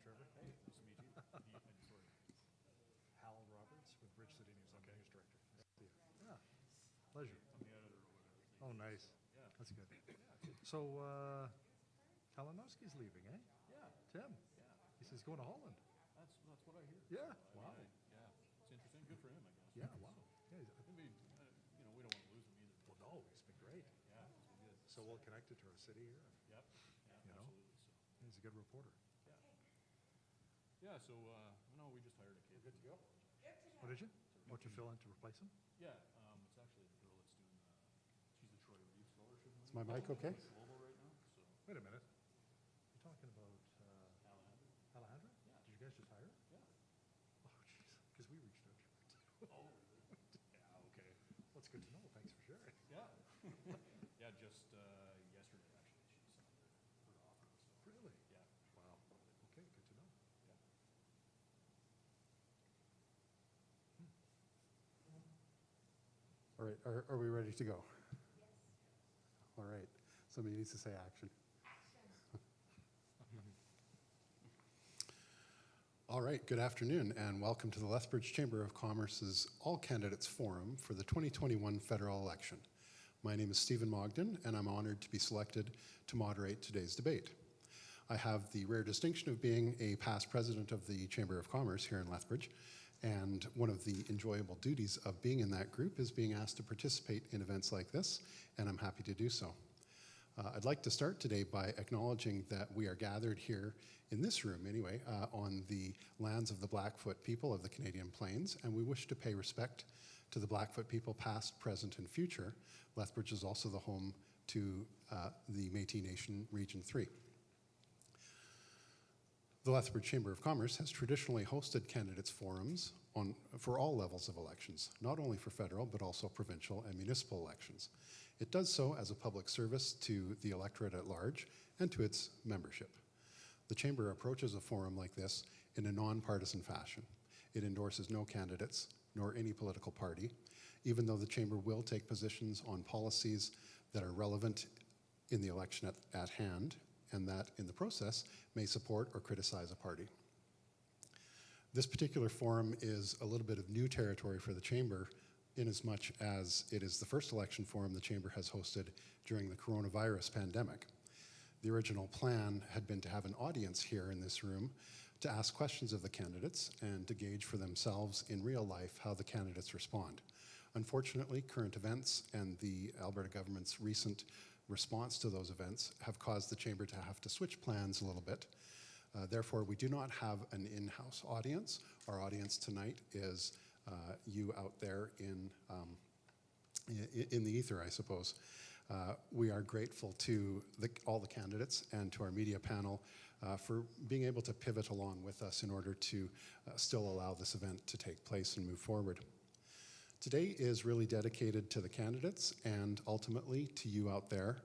Trevor. Hey, nice to meet you. Sorry. Hal Roberts with Bridge City News. I'm the Okay. news director. Yeah, pleasure. I'm the editor or whatever. Oh, nice. Yeah. That's good. Yeah. So, Kalinowski's leaving, eh? Yeah. Tim? Yeah. He says going to Holland. That's what I hear. Yeah. I Wow. mean, yeah. It's interesting. Good for him, I guess. Yeah, wow. Yeah, I mean, we don't want to lose him either. well, no, he's been great. Yeah, it's been good. So well connected to our city here. Yep. Yeah, You know? absolutely. So, He's a good reporter. yeah. Yeah, so, no, we just hired a kid. Good to go. What did you? What you fill in to replace him? Yeah, it's actually the girl that's doing, she's the Troy Reeve Scholarship. Is my mic okay? She's global right now, so. Wait a minute. You're talking about Alejandro? Alejandra? Yeah. Did you guys just hire her? Yeah. Oh, jeez. Because we reached out to her too. Oh, Yeah, okay. Well, it's good to know. Thanks for sharing. yeah. Yeah, just yesterday, actually, she signed her offer, so. Really? Yeah. Wow. Okay, good to know. Yeah. All right, are we ready to go? Yes. All right, somebody needs to say action. All right, good afternoon and welcome to the Lethbridge Chamber of Commerce's All Candidates Forum for the 2021 federal election. My name is Stephen Mogden and I'm honored to be selected to moderate today's debate. I have the rare distinction of being a past president of the Chamber of Commerce here in Lethbridge, and one of the enjoyable duties of being in that group is being asked to participate in events like this, and I'm happy to do so. I'd like to start today by acknowledging that we are gathered here in this room anyway, on the lands of the Blackfoot people of the Canadian Plains, and we wish to pay respect to the Blackfoot people past, present, and future. Lethbridge is also the home to the Métis Nation Region 3. The Lethbridge Chamber of Commerce has traditionally hosted candidates forums for all levels of elections, not only for federal, but also provincial and municipal elections. It does so as a public service to the electorate at large and to its membership. The Chamber approaches a forum like this in a nonpartisan fashion. It endorses no candidates, nor any political party, even though the Chamber will take positions on policies that are relevant in the election at hand, and that, in the process, may support or criticize a party. This particular forum is a little bit of new territory for the Chamber, inasmuch as it is the first election forum the Chamber has hosted during the coronavirus pandemic. The original plan had been to have an audience here in this room to ask questions of the candidates and to gauge for themselves in real life how the candidates respond. Unfortunately, current events and the Alberta government's recent response to those events have caused the Chamber to have to switch plans a little bit. Therefore, we do not have an in-house audience. Our audience tonight is you out there in the ether, I suppose. We are grateful to all the candidates and to our media panel for being able to pivot along with us in order to still allow this event to take place and move forward. Today is really dedicated to the candidates and ultimately to you out there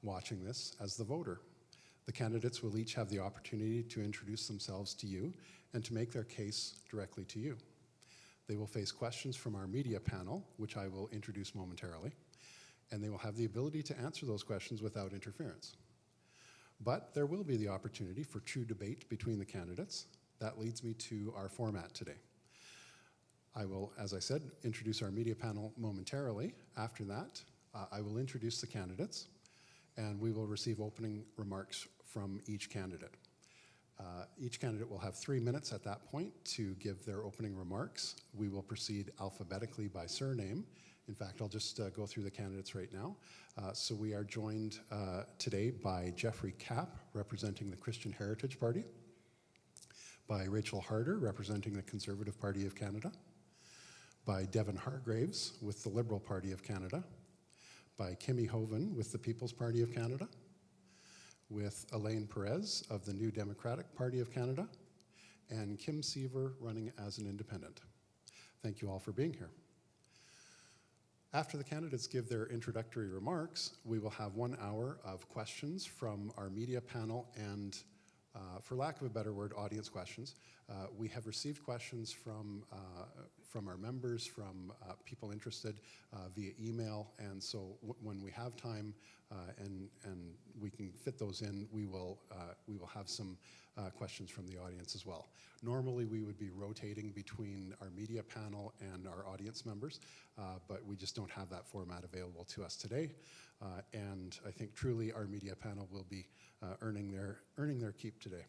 watching this as the voter. The candidates will each have the opportunity to introduce themselves to you and to make their case directly to you. They will face questions from our media panel, which I will introduce momentarily, and they will have the ability to answer those questions without interference. But there will be the opportunity for true debate between the candidates. That leads me to our format today. I will, as I said, introduce our media panel momentarily. After that, I will introduce the candidates, and we will receive opening remarks from each candidate. Each candidate will have 3 minutes at that point to give their opening remarks. We will proceed alphabetically by surname. In fact, I'll just go through the candidates right now. So we are joined today by Jeffrey Kapp, representing the Christian Heritage Party, by Rachel Harder, representing the Conservative Party of Canada, by Devin Hargraves with the Liberal Party of Canada, by Kimmy Hoven with the People's Party of Canada, with Elaine Perez of the New Democratic Party of Canada, and Kim Seaver running as an independent. Thank you all for being here. After the candidates give their introductory remarks, we will have 1 hour of questions from our media panel and, for lack of a better word, audience questions. We have received questions from our members, from people interested via email, and so when we have time and we can fit those in, we will have some questions from the audience as well. Normally, we would be rotating between our media panel and our audience members, but we just don't have that format available to us today. And I think truly our media panel will be earning their keep today.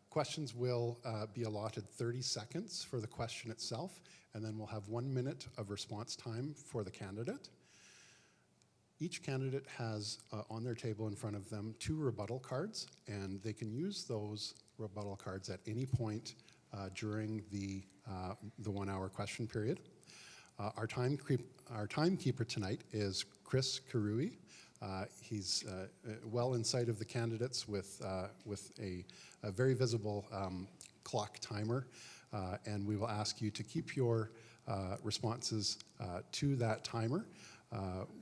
Questions will be allotted 30 seconds for the question itself, and then we'll have 1 minute of response time for the candidate. Each candidate has on their table in front of them 2 rebuttal cards, and they can use those rebuttal cards at any point during the 1 hour question period. Our timekeeper tonight is Chris Karui. He's well in sight of the candidates with a very visible clock timer, and we will ask you to keep your responses to that timer.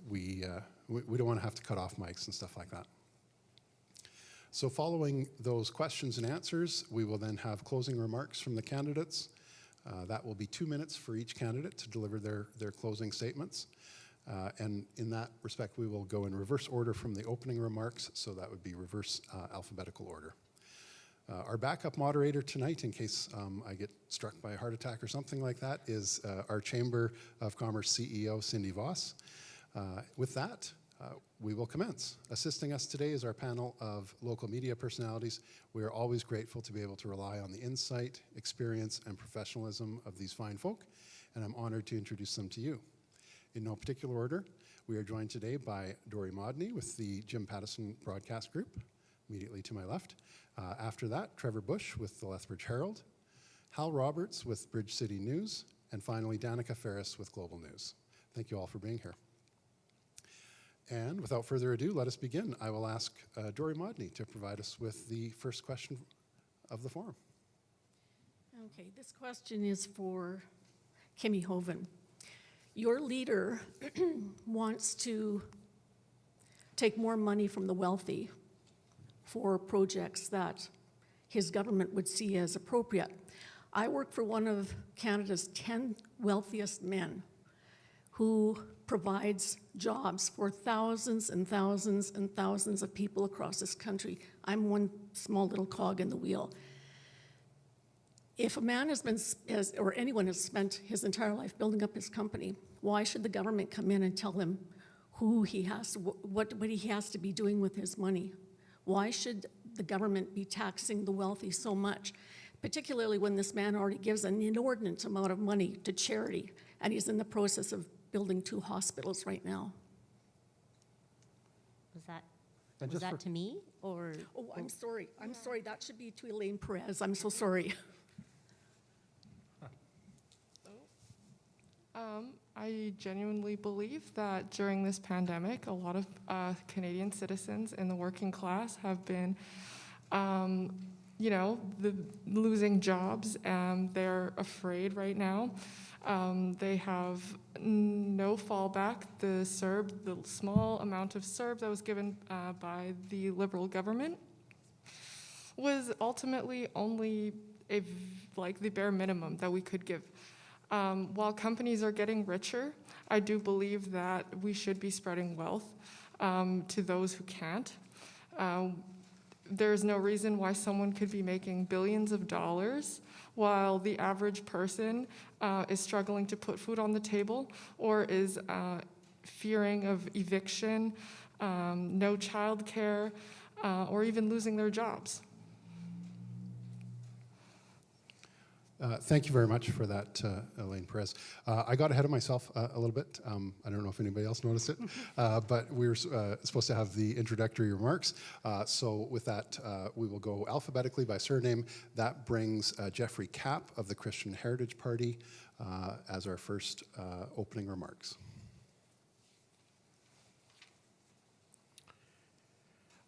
We don't want to have to cut off mics and stuff like that. So following those questions and answers, we will then have closing remarks from the candidates. That will be 2 minutes for each candidate to deliver their closing statements. And in that respect, we will go in reverse order from the opening remarks, so that would be reverse alphabetical order. Our backup moderator tonight, in case I get struck by a heart attack or something like that, is our Chamber of Commerce CEO, Cindy Voss. With that, we will commence. Assisting us today is our panel of local media personalities. We are always grateful to be able to rely on the insight, experience, and professionalism of these fine folk, and I'm honored to introduce them to you. In no particular order, we are joined today by Dory Modney with the Jim Pattison Broadcast Group, immediately to my left. After that, Trevor Bush with the Lethbridge Herald, Hal Roberts with Bridge City News, and finally, Danica Ferris with Global News. Thank you all for being here. And without further ado, let us begin. I will ask Dory Modney to provide us with the first question of the forum. Okay, this question is for Kimmy Hoven. Your leader wants to take more money from the wealthy for projects that his government would see as appropriate. I work for one of Canada's 10 wealthiest men who provides jobs for thousands and thousands and thousands of people across this country. I'm one small little cog in the wheel. If a man or anyone has spent his entire life building up his company, why should the government come in and tell him what he has to be doing with his money? Why should the government be taxing the wealthy so much, particularly when this man already gives an inordinate amount of money to charity, and he's in the process of building 2 hospitals right now? Was that to me, or? Oh, I'm sorry. I'm sorry. That should be to Elaine Perez. I'm so sorry. I genuinely believe that during this pandemic, a lot of Canadian citizens in the working class have been, losing jobs, and they're afraid right now. They have no fallback. The small amount of CERB that was given by the Liberal government was ultimately only the bare minimum that we could give. While companies are getting richer, I do believe that we should be spreading wealth to those who can't. There's no reason why someone could be making billions of dollars while the average person is struggling to put food on the table, or is fearing of eviction, no childcare, or even losing their jobs. Thank you very much for that, Elaine Perez. I got ahead of myself a little bit. I don't know if anybody else noticed it, but we were supposed to have the introductory remarks. So with that, we will go alphabetically by surname. That brings Jeffrey Kapp of the Christian Heritage Party as our first opening remarks.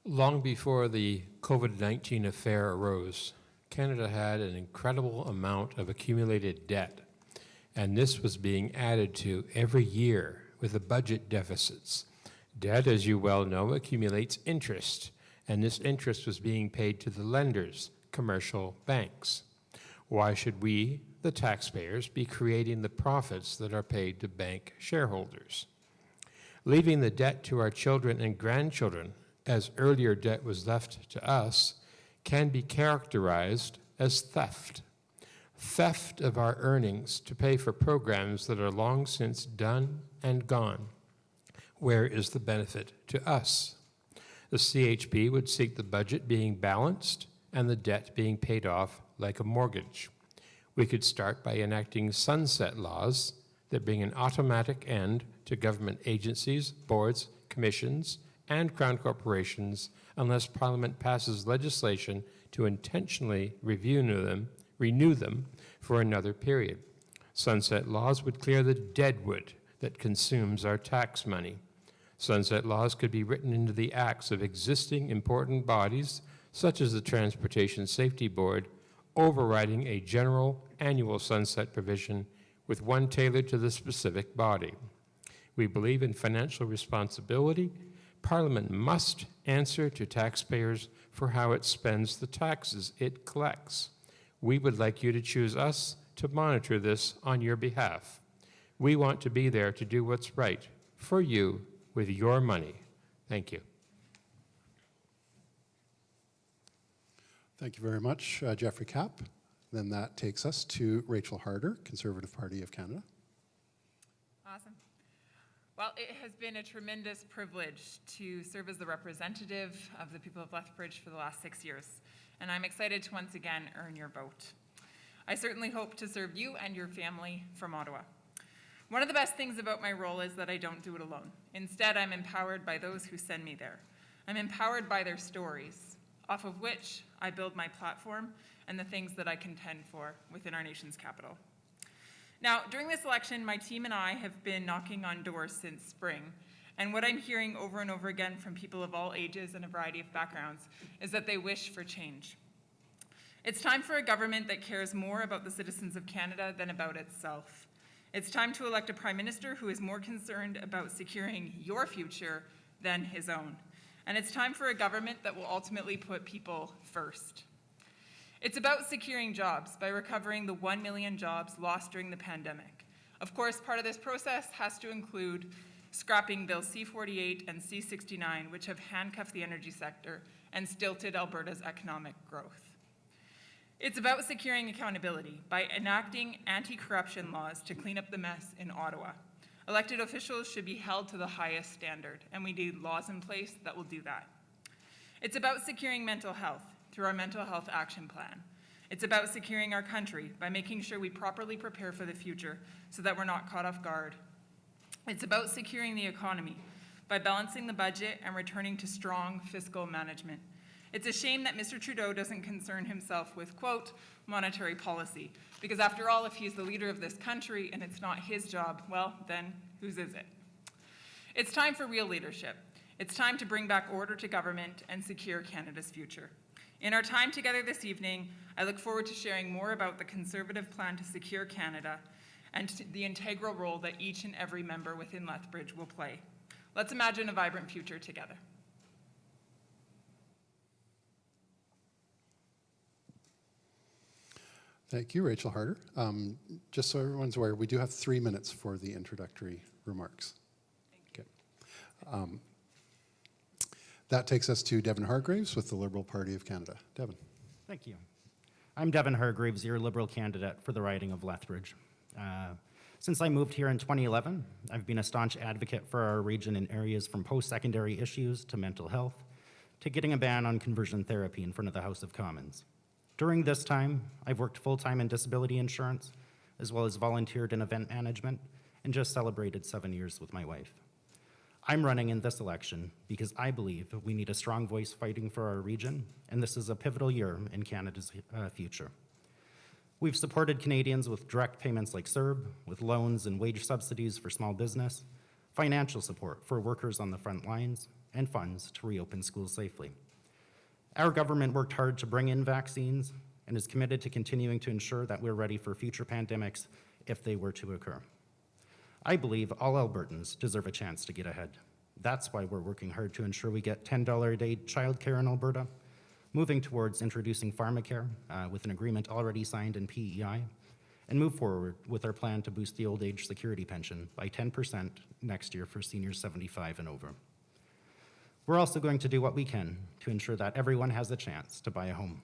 Long before the COVID-19 affair arose, Canada had an incredible amount of accumulated debt, and this was being added to every year with the budget deficits. Debt, as you well know, accumulates interest, and this interest was being paid to the lenders, commercial banks. Why should we, the taxpayers, be creating the profits that are paid to bank shareholders? Leaving the debt to our children and grandchildren, as earlier debt was left to us, can be characterized as theft. Theft of our earnings to pay for programs that are long since done and gone. Where is the benefit to us? The CHP would seek the budget being balanced and the debt being paid off like a mortgage. We could start by enacting sunset laws that bring an automatic end to government agencies, boards, commissions, and crown corporations unless Parliament passes legislation to intentionally renew them for another period. Sunset laws would clear the deadwood that consumes our tax money. Sunset laws could be written into the acts of existing important bodies, such as the Transportation Safety Board, overriding a general annual sunset provision with one tailored to the specific body. We believe in financial responsibility. Parliament must answer to taxpayers for how it spends the taxes it collects. We would like you to choose us to monitor this on your behalf. We want to be there to do what's right for you with your money. Thank you. Thank you very much, Jeffrey Kapp. Then that takes us to Rachel Harder, Conservative Party of Canada. Awesome. Well, it has been a tremendous privilege to serve as the representative of the people of Lethbridge for the last 6 years, and I'm excited to once again earn your vote. I certainly hope to serve you and your family from Ottawa. One of the best things about my role is that I don't do it alone. Instead, I'm empowered by those who send me there. I'm empowered by their stories, off of which I build my platform and the things that I contend for within our nation's capital. Now, during this election, my team and I have been knocking on doors since spring, and what I'm hearing over and over again from people of all ages and a variety of backgrounds is that they wish for change. It's time for a government that cares more about the citizens of Canada than about itself. It's time to elect a Prime Minister who is more concerned about securing your future than his own. And it's time for a government that will ultimately put people first. It's about securing jobs by recovering the 1 million jobs lost during the pandemic. Of course, part of this process has to include scrapping Bill C-48 and C-69, which have handcuffed the energy sector and stilted Alberta's economic growth. It's about securing accountability by enacting anti-corruption laws to clean up the mess in Ottawa. Elected officials should be held to the highest standard, and we need laws in place that will do that. It's about securing mental health through our Mental Health Action Plan. It's about securing our country by making sure we properly prepare for the future so that we're not caught off guard. It's about securing the economy by balancing the budget and returning to strong fiscal management. It's a shame that Mr. Trudeau doesn't concern himself with, quote, monetary policy, because after all, if he's the leader of this country and it's not his job, well, then whose is it? It's time for real leadership. It's time to bring back order to government and secure Canada's future. In our time together this evening, I look forward to sharing more about the Conservative plan to secure Canada and the integral role that each and every member within Lethbridge will play. Let's imagine a vibrant future together. Thank you, Rachel Harder. Just so everyone's aware, we do have 3 minutes for the introductory remarks. Okay. That takes us to Devin Hargraves with the Liberal Party of Canada. Devin. Thank you. I'm Devin Hargraves, your Liberal candidate for the riding of Lethbridge. Since I moved here in 2011, I've been a staunch advocate for our region in areas from post-secondary issues to mental health, to getting a ban on conversion therapy in front of the House of Commons. During this time, I've worked full-time in disability insurance, as well as volunteered in event management, and just celebrated 7 years with my wife. I'm running in this election because I believe we need a strong voice fighting for our region, and this is a pivotal year in Canada's future. We've supported Canadians with direct payments like CERB, with loans and wage subsidies for small business, financial support for workers on the front lines, and funds to reopen schools safely. Our government worked hard to bring in vaccines and is committed to continuing to ensure that we're ready for future pandemics if they were to occur. I believe all Albertans deserve a chance to get ahead. That's why we're working hard to ensure we get $10 a day childcare in Alberta, moving towards introducing pharmacare with an agreement already signed in PEI, and move forward with our plan to boost the old age security pension by 10% next year for seniors 75 and over. We're also going to do what we can to ensure that everyone has a chance to buy a home.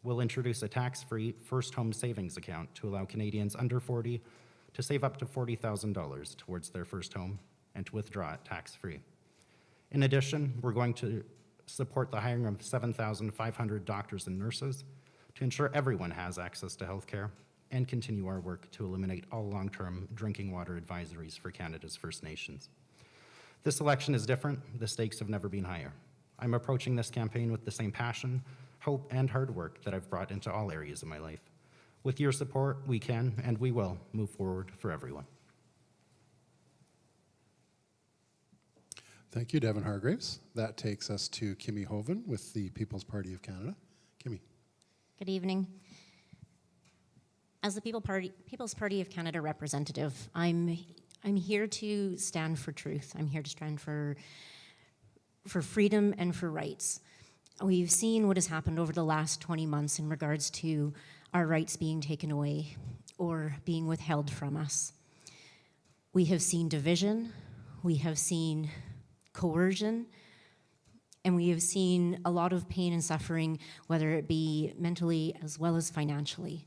We'll introduce a tax-free first home savings account to allow Canadians under 40 to save up to $40,000 towards their first home and to withdraw it tax-free. In addition, we're going to support the hiring of 7,500 doctors and nurses to ensure everyone has access to health care and continue our work to eliminate all long-term drinking water advisories for Canada's First Nations. This election is different. The stakes have never been higher. I'm approaching this campaign with the same passion, hope, and hard work that I've brought into all areas of my life. With your support, we can and we will move forward for everyone. Thank you, Devin Hargraves. That takes us to Kimmy Hoven with the People's Party of Canada. Kimmy. Good evening. As the People's Party of Canada representative, I'm here to stand for truth. I'm here to stand for freedom and for rights. We've seen what has happened over the last 20 months in regards to our rights being taken away or being withheld from us. We have seen division, we have seen coercion, and we have seen a lot of pain and suffering, whether it be mentally as well as financially.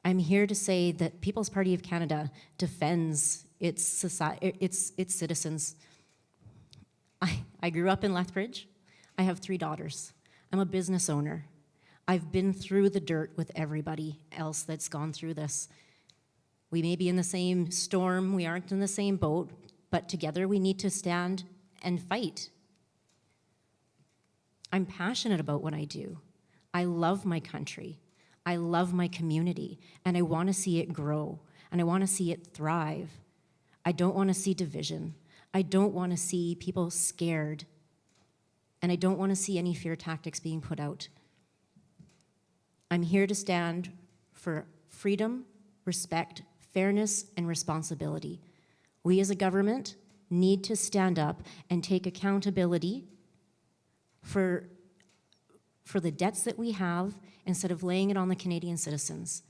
I'm here to say that People's Party of Canada defends its citizens. I grew up in Lethbridge. I have 3 daughters. I'm a business owner. I've been through the dirt with everybody else that's gone through this. We may be in the same storm, we aren't in the same boat, but together we need to stand and fight. I'm passionate about what I do. I love my country. I love my community, and I want to see it grow, and I want to see it thrive. I don't want to see division. I don't want to see people scared, and I don't want to see any fear tactics being put out. I'm here to stand for freedom, respect, fairness, and responsibility. We as a government need to stand up and take accountability for the debts that we have instead of laying it on the Canadian citizens.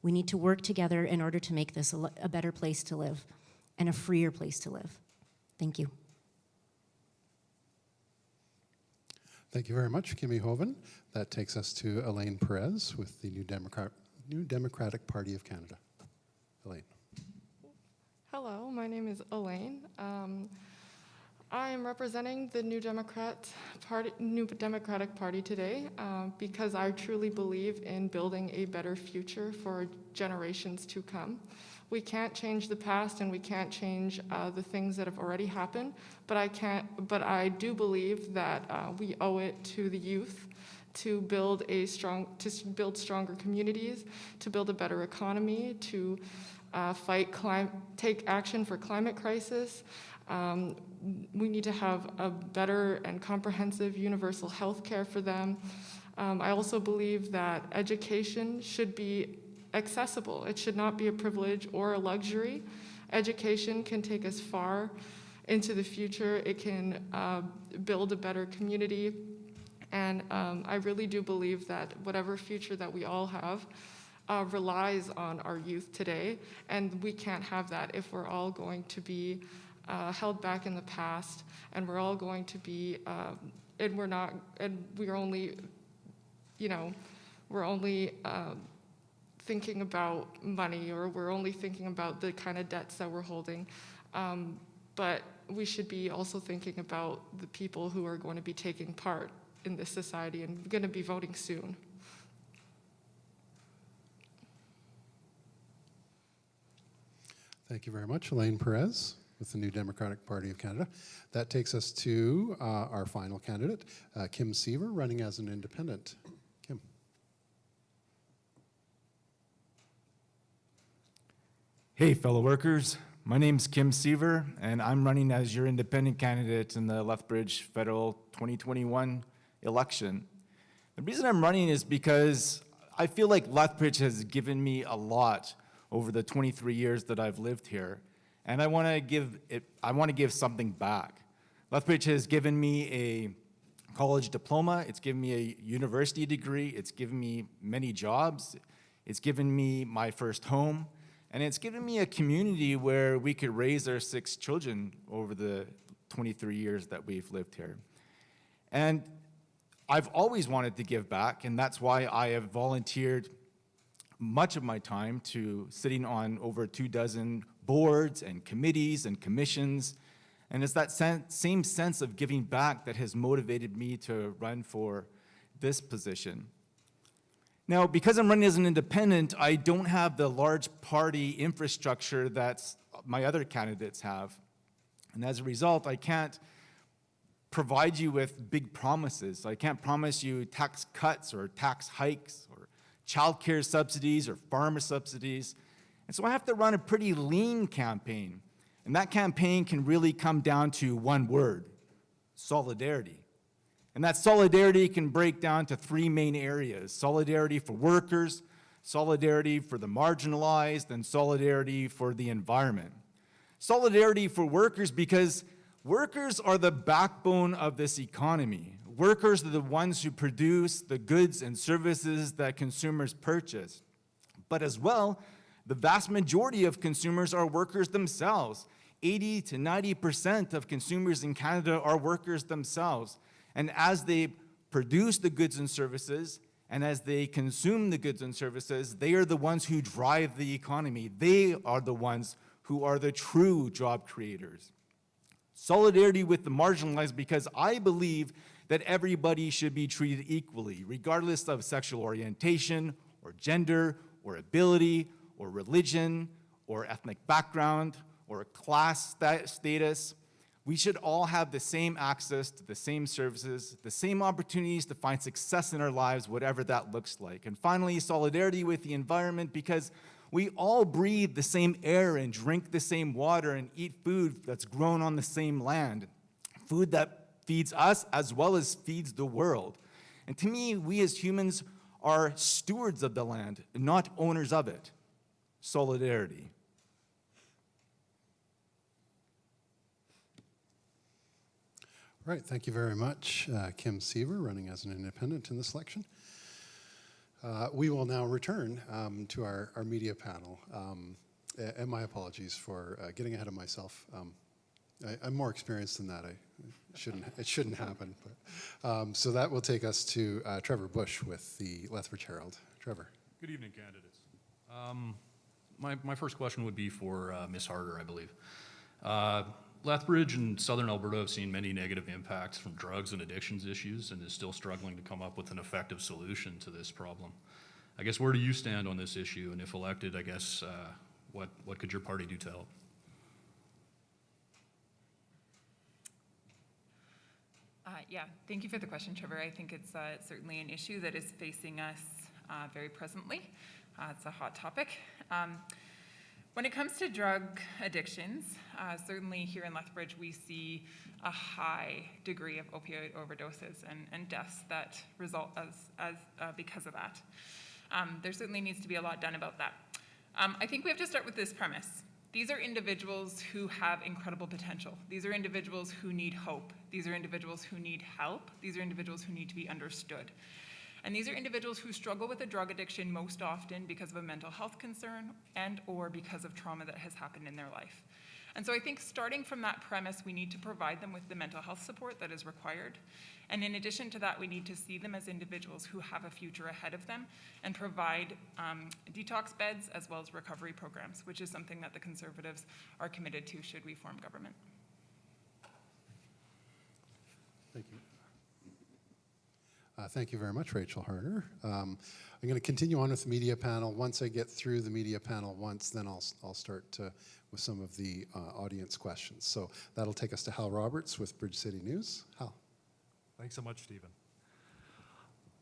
We need to work together in order to make this a better place to live and a freer place to live. Thank you. Thank you very much, Kimmy Hoven. That takes us to Elaine Perez with the New Democratic Party of Canada. Elaine. Hello, my name is Elaine. I am representing the New Democratic Party today because I truly believe in building a better future for generations to come. We can't change the past and we can't change the things that have already happened, but I do believe that we owe it to the youth to build stronger communities, to build a better economy, to take action for climate crisis. We need to have a better and comprehensive universal health care for them. I also believe that education should be accessible. It should not be a privilege or a luxury. Education can take us far into the future. It can build a better community. And I really do believe that whatever future that we all have relies on our youth today. And we can't have that if we're all going to be held back in the past, and we're all going to be, we're only thinking about money, or we're only thinking about the kind of debts that we're holding. But we should be also thinking about the people who are going to be taking part in this society and going to be voting soon. Thank you very much, Elaine Perez with the New Democratic Party of Canada. That takes us to our final candidate, Kim Seaver, running as an independent. Kim. Hey, fellow workers. My name's Kim Seaver, and I'm running as your independent candidate in the Lethbridge Federal 2021 election. The reason I'm running is because I feel like Lethbridge has given me a lot over the 23 years that I've lived here, and I want to give something back. Lethbridge has given me a college diploma, it's given me a university degree, it's given me many jobs, It's given me my first home, and it's given me a community where we could raise our 6 children over the 23 years that we've lived here. And I've always wanted to give back, and that's why I have volunteered much of my time to sitting on over 24 boards and committees and commissions. And it's that same sense of giving back that has motivated me to run for this position. Now, because I'm running as an independent, I don't have the large party infrastructure that my other candidates have. And as a result, I can't provide you with big promises. I can't promise you tax cuts or tax hikes or childcare subsidies or farmer subsidies. And so I have to run a pretty lean campaign. And that campaign can really come down to one word: solidarity. And that solidarity can break down to 3 main areas: solidarity for workers, solidarity for the marginalized, and solidarity for the environment. Solidarity for workers because workers are the backbone of this economy. Workers are the ones who produce the goods and services that consumers purchase. But as well, the vast majority of consumers are workers themselves. 80 to 90% of consumers in Canada are workers themselves. And as they produce the goods and services, and as they consume the goods and services, they are the ones who drive the economy. They are the ones who are the true job creators. Solidarity with the marginalized because I believe that everybody should be treated equally, regardless of sexual orientation, or gender, or ability, or religion, or ethnic background, or class status. We should all have the same access to the same services, the same opportunities to find success in our lives, whatever that looks like. And finally, solidarity with the environment because we all breathe the same air and drink the same water and eat food that's grown on the same land, food that feeds us as well as feeds the world. And to me, we as humans are stewards of the land, not owners of it. Solidarity. Right, thank you very much, Kim Seaver, running as an independent in this election. We will now return to our media panel. And my apologies for getting ahead of myself. I'm more experienced than that. It shouldn't happen. But, so that will take us to Trevor Bush with the Lethbridge Herald. Trevor. Good evening, candidates. My first question would be for Ms. Harder, I believe. Lethbridge and Southern Alberta have seen many negative impacts from drugs and addictions issues and is still struggling to come up with an effective solution to this problem. I guess, where do you stand on this issue? And if elected, I guess, what could your party do to help? Yeah, thank you for the question, Trevor. I think it's certainly an issue that is facing us very presently. It's a hot topic. When it comes to drug addictions, certainly here in Lethbridge, we see a high degree of opioid overdoses and deaths that result because of that. There certainly needs to be a lot done about that. I think we have to start with this premise. These are individuals who have incredible potential. These are individuals who need hope. These are individuals who need help. These are individuals who need to be understood. And these are individuals who struggle with a drug addiction most often because of a mental health concern and or because of trauma that has happened in their life. And so I think starting from that premise, we need to provide them with the mental health support that is required. And in addition to that, we need to see them as individuals who have a future ahead of them and provide detox beds as well as recovery programs, which is something that the Conservatives are committed to should we form government. Thank you. Thank you very much, Rachel Harder. I'm going to continue on with the media panel. Once I get through the media panel then I'll start with some of the audience questions. So that'll take us to Hal Roberts with Bridge City News. Hal. Thanks so much, Stephen.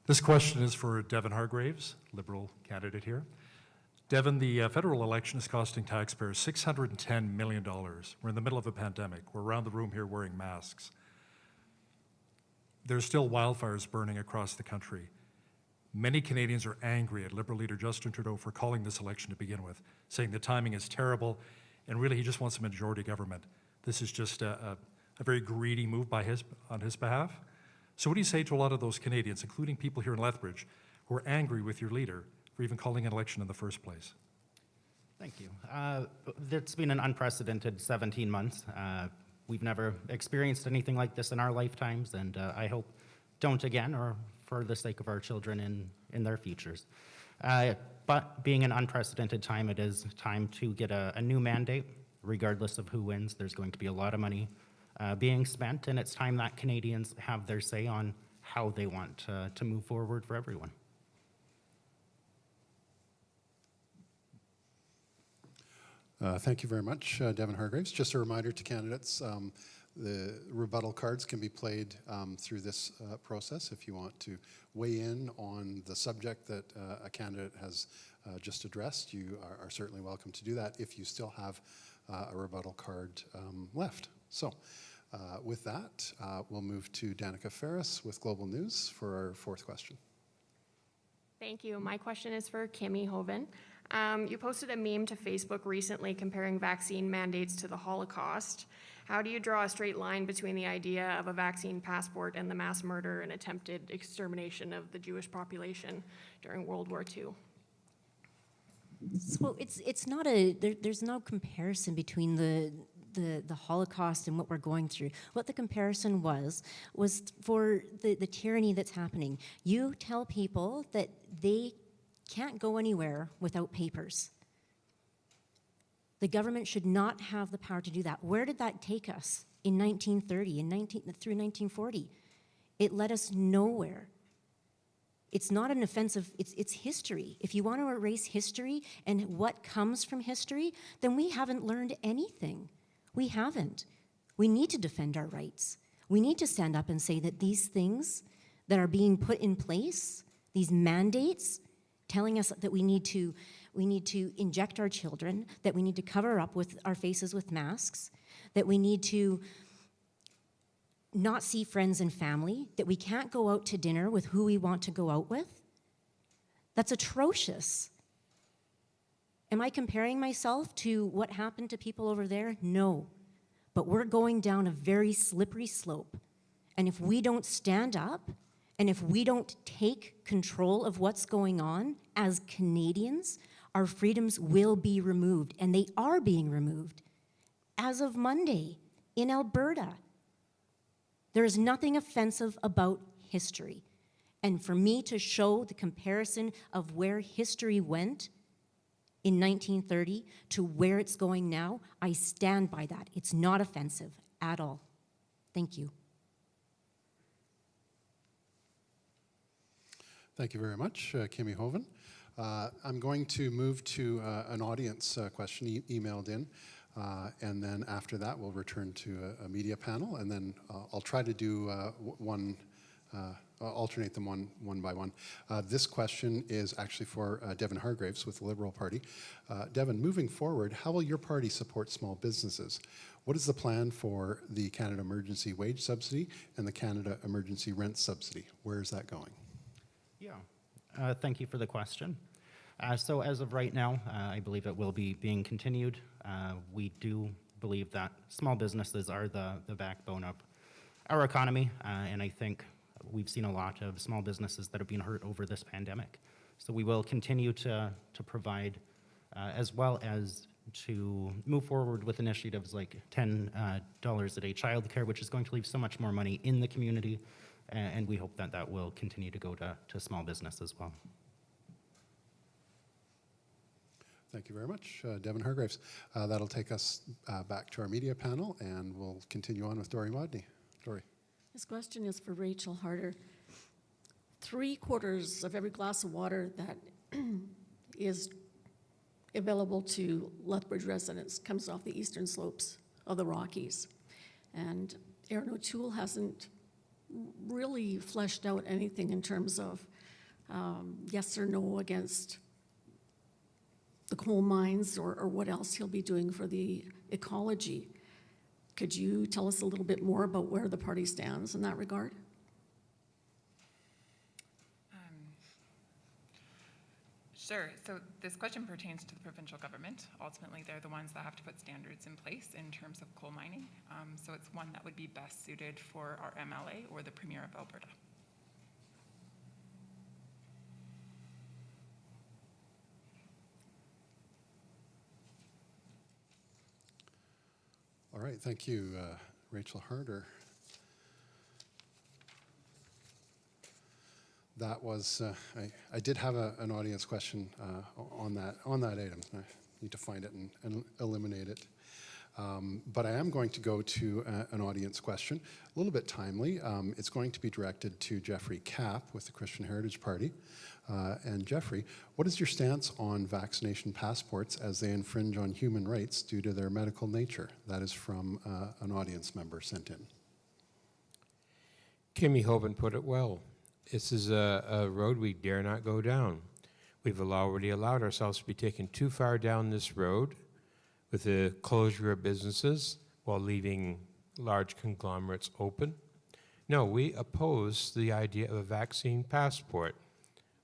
This question is for Devin Hargraves, Liberal candidate here. Devin, the federal election is costing taxpayers $610 million. We're in the middle of a pandemic. We're around the room here wearing masks. There's still wildfires burning across the country. Many Canadians are angry at Liberal leader Justin Trudeau for calling this election to begin with, saying the timing is terrible, and really he just wants a majority government. This is just a very greedy move on his behalf. So what do you say to a lot of those Canadians, including people here in Lethbridge, who are angry with your leader for even calling an election in the first place? Thank you. It's been an unprecedented 17 months. We've never experienced anything like this in our lifetimes, and I hope don't again, or for the sake of our children in their futures. But being an unprecedented time, it is time to get a new mandate. Regardless of who wins, there's going to be a lot of money being spent, and it's time that Canadians have their say on how they want to move forward for everyone. Thank you very much, Devin Hargraves. Just a reminder to candidates, the rebuttal cards can be played through this process. If you want to weigh in on the subject that a candidate has just addressed, you are certainly welcome to do that if you still have a rebuttal card left. So with that, we'll move to Danica Ferris with Global News for our fourth question. Thank you. My question is for Kimmy Hoven. You posted a meme to Facebook recently comparing vaccine mandates to the Holocaust. How do you draw a straight line between the idea of a vaccine passport and the mass murder and attempted extermination of the Jewish population during World War II? So it's not there's no comparison between the Holocaust and what we're going through. What the comparison was for the tyranny that's happening. You tell people that they can't go anywhere without papers. The government should not have the power to do that. Where did that take us in 1930, through 1940? It led us nowhere. It's not an offensive, it's history. If you want to erase history and what comes from history, then we haven't learned anything. We haven't. We need to defend our rights. We need to stand up and say that these things that are being put in place, these mandates, telling us that we need to inject our children, that we need to cover up with our faces with masks, that we need to not see friends and family, that we can't go out to dinner with who we want to go out with. That's atrocious. Am I comparing myself to what happened to people over there? No. But we're going down a very slippery slope. And if we don't stand up, and if we don't take control of what's going on as Canadians, our freedoms will be removed, and they are being removed. As of Monday, in Alberta, there is nothing offensive about history. And for me to show the comparison of where history went in 1930 to where it's going now, I stand by that. It's not offensive at all. Thank you. Thank you very much, Kimmy Hoven. I'm going to move to an audience question emailed in, and then after that we'll return to a media panel, and then I'll try to do alternate them one by one. This question is actually for Devin Hargraves with the Liberal Party. Devin, moving forward, how will your party support small businesses? What is the plan for the Canada Emergency Wage Subsidy and the Canada Emergency Rent Subsidy? Where is that going? Yeah, thank you for the question. So as of right now, I believe it will be being continued. We do believe that small businesses are the backbone of our economy, and I think we've seen a lot of small businesses that have been hurt over this pandemic. So we will continue to provide, as well as to move forward with initiatives like $10 a day childcare, which is going to leave so much more money in the community, and we hope that that will continue to go to small business as well. Thank you very much, Devin Hargraves. That'll take us back to our media panel, and we'll continue on with Dory Modney. Dory. This question is for Rachel Harder. 3/4 of every glass of water that is available to Lethbridge residents comes off the eastern slopes of the Rockies. And Erin O'Toole hasn't really fleshed out anything in terms of yes or no against the coal mines or what else he'll be doing for the ecology. Could you tell us a little bit more about where the party stands in that regard? Sure. So this question pertains to the provincial government. Ultimately, they're the ones that have to put standards in place in terms of coal mining. So it's one that would be best suited for our MLA or the Premier of Alberta. right, thank you, Rachel Harder. That was, I did have an audience question on that item. I need to find it and eliminate it. But I am going to go to an audience question, a little bit timely. It's going to be directed to Jeffrey Kapp with the Christian Heritage Party. And Jeffrey, what is your stance on vaccination passports as they infringe on human rights due to their medical nature? That is from an audience member sent in. Kimmy Hoven put it well. This is a road we dare not go down. We've already allowed ourselves to be taken too far down this road with the closure of businesses while leaving large conglomerates open. No, we oppose the idea of a vaccine passport.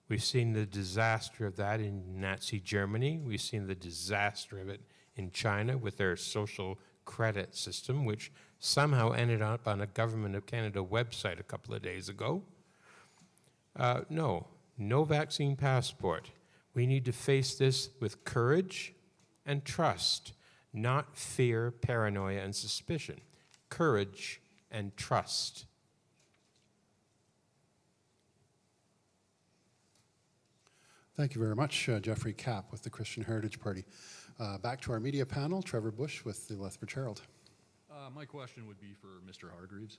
We've seen the disaster of that in Nazi Germany. We've seen the disaster of it in China with their social credit system, which somehow ended up on a Government of Canada website a couple of days ago. No vaccine passport. We need to face this with courage and trust, not fear, paranoia, and suspicion. Courage and trust. Thank you very much, Jeffrey Kapp with the Christian Heritage Party. Back to our media panel, Trevor Bush with the Lethbridge Herald. My question would be for Mr. Hargreaves.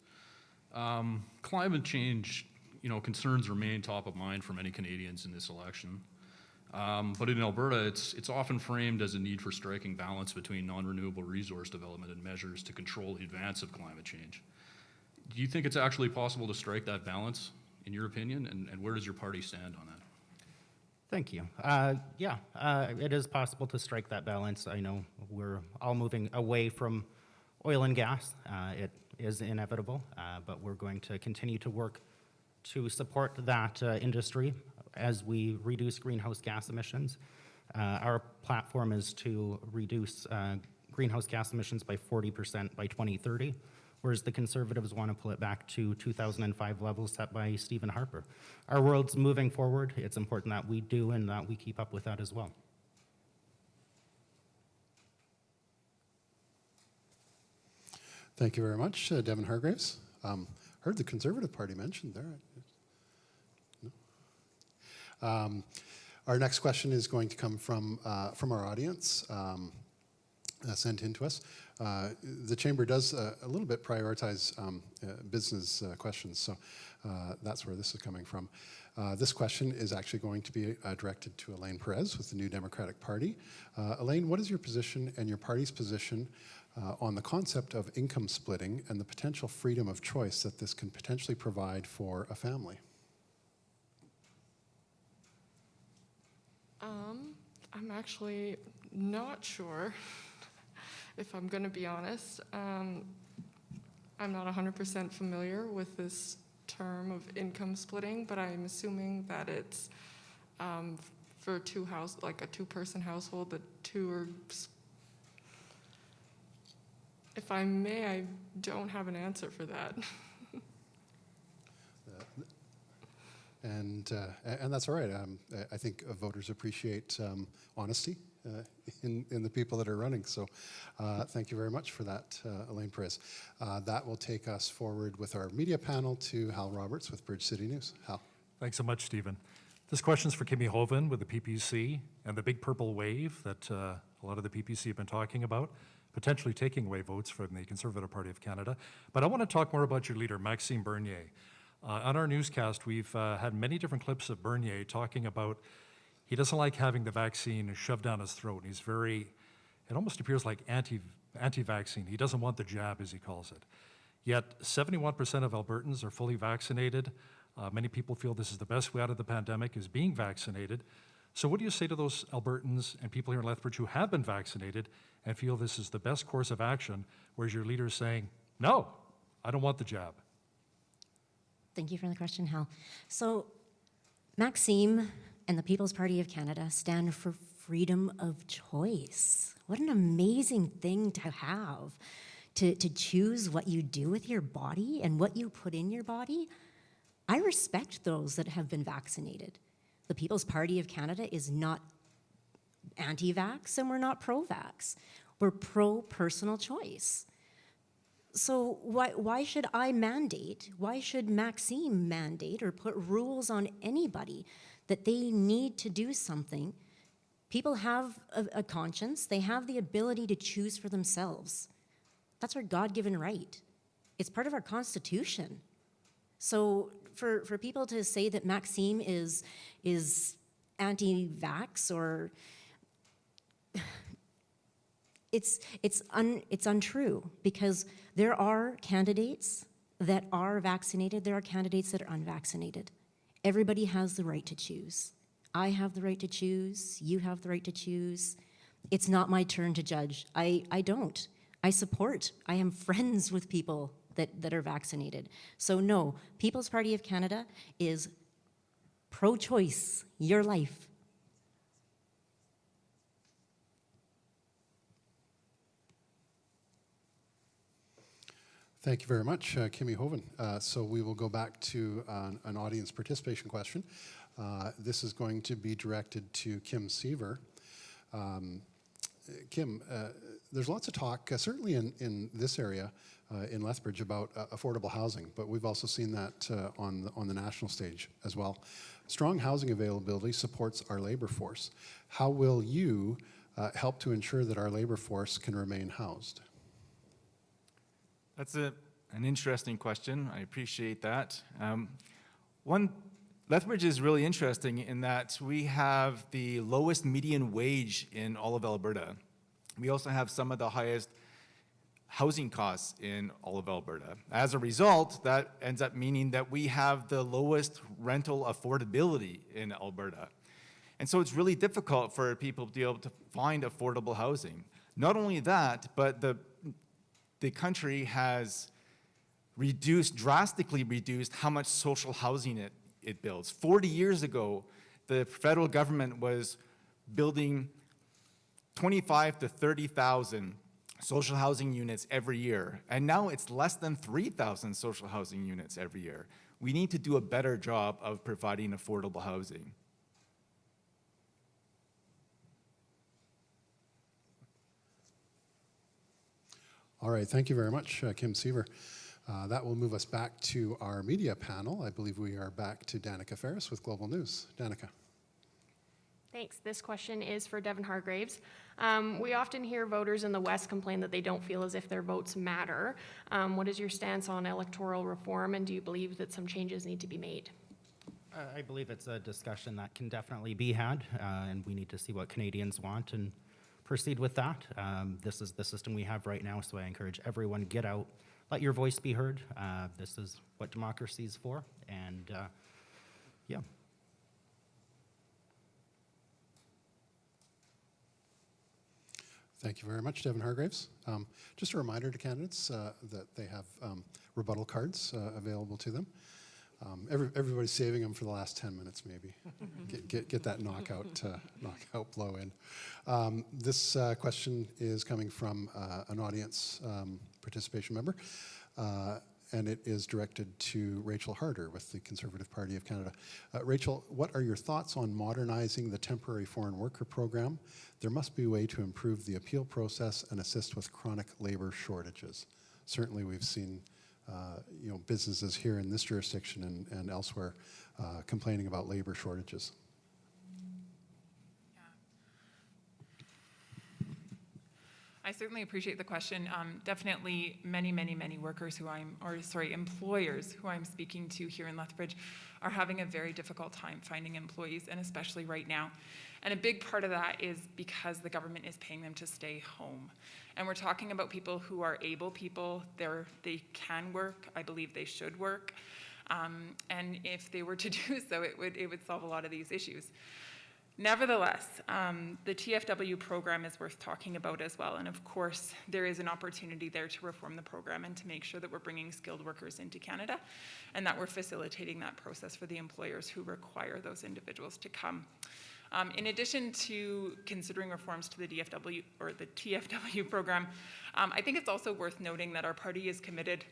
Climate change, concerns remain top of mind for many Canadians in this election. But in Alberta, it's often framed as a need for striking balance between non-renewable resource development and measures to control the advance of climate change. Do you think it's actually possible to strike that balance, in your opinion, and where does your party stand on that? Thank you. It is possible to strike that balance. I know we're all moving away from oil and gas. It is inevitable, but we're going to continue to work to support that industry as we reduce greenhouse gas emissions. Our platform is to reduce greenhouse gas emissions by 40% by 2030, whereas the Conservatives want to pull it back to 2005 levels set by Stephen Harper. Our world's moving forward. It's important that we do and that we keep up with that as well. Thank you very much, Devin Hargreaves. Heard the Conservative Party mentioned there. No? Our next question is going to come from our audience, sent in to us. The Chamber does a little bit prioritize business questions, so that's where this is coming from. This question is actually going to be directed to Elaine Perez with the New Democratic Party. Elaine, what is your position and your party's position on the concept of income splitting and the potential freedom of choice that this can potentially provide for a family? I'm actually not sure, if I'm going to be honest. I'm not 100% familiar with this term of income splitting, but I'm assuming that it's for a two-person household, the two are. If I may, I don't have an answer for that. And that's all right. I think voters appreciate honesty in the people that are running. So thank you very much for that, Elaine Perez. That will take us forward with our media panel to Hal Roberts with Bridge City News. Hal. Thanks so much, Stephen. This question's for Kimmy Hoven with the PPC and the big purple wave that a lot of the PPC have been talking about, potentially taking away votes from the Conservative Party of Canada. But I want to talk more about your leader, Maxime Bernier. On our newscast, we've had many different clips of Bernier talking about he doesn't like having the vaccine shoved down his throat. He's very, it almost appears like anti-vaccine. He doesn't want the jab, as he calls it. Yet 71% of Albertans are fully vaccinated. Many people feel this is the best way out of the pandemic, is being vaccinated. So what do you say to those Albertans and people here in Lethbridge who have been vaccinated and feel this is the best course of action, whereas your leader is saying, no, I don't want the jab? Thank you for the question, Hal. So Maxime and the People's Party of Canada stand for freedom of choice. What an amazing thing to have, to choose what you do with your body and what you put in your body. I respect those that have been vaccinated. The People's Party of Canada is not anti-vax and we're not pro-vax. We're pro-personal choice. So why should I mandate, why should Maxime mandate or put rules on anybody that they need to do something? People have a conscience, they have the ability to choose for themselves. That's our God-given right. It's part of our Constitution. So for people to say that Maxime is anti-vax or it's untrue, because there are candidates that are vaccinated, there are candidates that are unvaccinated. Everybody has the right to choose. I have the right to choose, you have the right to choose. It's not my turn to judge. I don't. I support, I am friends with people that are vaccinated. So no, People's Party of Canada is pro-choice, your life. Thank you very much, Kimmy Hoven. So we will go back to an audience participation question. This is going to be directed to Kim Seaver. Kim, there's lots of talk, certainly in this area, in Lethbridge, about affordable housing, but we've also seen that on the national stage as well. Strong housing availability supports our labor force. How will you help to ensure that our labor force can remain housed? That's an interesting question. I appreciate that. Lethbridge is really interesting in that we have the lowest median wage in all of Alberta. We also have some of the highest housing costs in all of Alberta. As a result, that ends up meaning that we have the lowest rental affordability in Alberta. And so it's really difficult for people to be able to find affordable housing. Not only that, but the country has drastically reduced how much social housing it builds. 40 years ago, the federal government was building 25 to 30,000 social housing units every year, and now it's less than 3,000 social housing units every year. We need to do a better job of providing affordable housing. All right, thank you very much, Kim Seaver. That will move us back to our media panel. I believe we are back to Danica Ferris with Global News. Danica. Thanks. This question is for Devin Hargraves. We often hear voters in the West complain that they don't feel as if their votes matter. What is your stance on electoral reform, and do you believe that some changes need to be made? I believe it's a discussion that can definitely be had, and we need to see what Canadians want and proceed with that. This is the system we have right now, so I encourage everyone, get out, let your voice be heard. This is what democracy is for, and yeah. Thank you very much, Devin Hargraves. Just a reminder to candidates that they have rebuttal cards available to them. Everybody's saving them for the last 10 minutes, maybe. Get that knockout blow in. This question is coming from an audience participation member, and it is directed to Rachel Harder with the Conservative Party of Canada. Rachel, what are your thoughts on modernizing the temporary foreign worker program? There must be a way to improve the appeal process and assist with chronic labor shortages. Certainly we've seen businesses here in this jurisdiction and elsewhere complaining about labor shortages. I certainly appreciate the question. Definitely many workers employers who I'm speaking to here in Lethbridge are having a very difficult time finding employees, and especially right now. And a big part of that is because the government is paying them to stay home. And we're talking about people who are able people, they can work, I believe they should work. And if they were to do so, it would solve a lot of these issues. Nevertheless, the TFW program is worth talking about as well. And of course, there is an opportunity there to reform the program and to make sure that we're bringing skilled workers into Canada and that we're facilitating that process for the employers who require those individuals to come. In addition to considering reforms to the DFW or the TFW program, I think it's also worth noting that our party is committed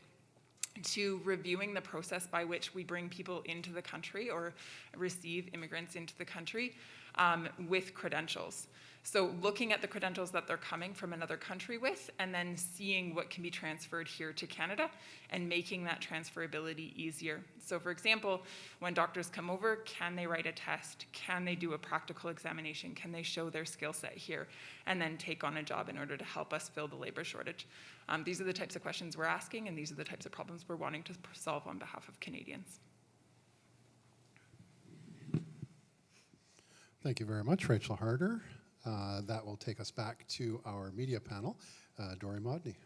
to reviewing the process by which we bring people into the country or receive immigrants into the country. with credentials. So looking at the credentials that they're coming from another country with, and then seeing what can be transferred here to Canada and making that transferability easier. So for example, when doctors come over, can they write a test? Can they do a practical examination? Can they show their skill set here and then take on a job in order to help us fill the labor shortage? These are the types of questions we're asking, and these are the types of problems we're wanting to solve on behalf of Canadians. Thank you very much, Rachel Harder. That will take us back to our media panel. Dory Modney.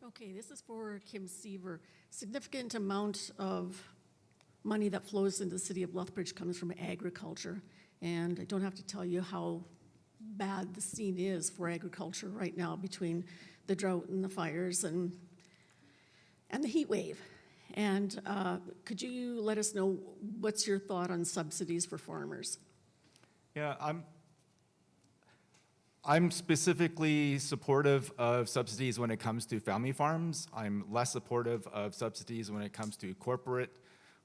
Okay, this is for Kim Seaver. Significant amount of money that flows into the city of Lethbridge comes from agriculture. And I don't have to tell you how bad the scene is for agriculture right now between the drought and the fires and the heat wave. And could you let us know what's your thought on subsidies for farmers? Yeah, I'm specifically supportive of subsidies when it comes to family farms. I'm less supportive of subsidies when it comes to corporate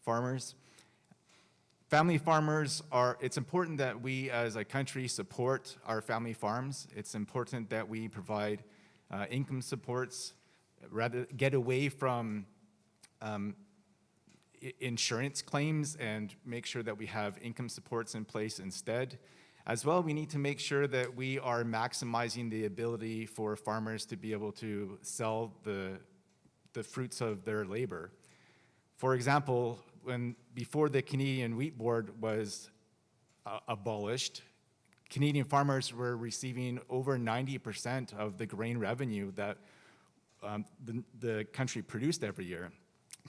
farmers. Family farmers it's important that we as a country support our family farms. It's important that we provide income supports, rather get away from insurance claims and make sure that we have income supports in place instead. As well, we need to make sure that we are maximizing the ability for farmers to be able to sell the fruits of their labor. For example, before the Canadian Wheat Board was abolished, Canadian farmers were receiving over 90% of the grain revenue that the country produced every year.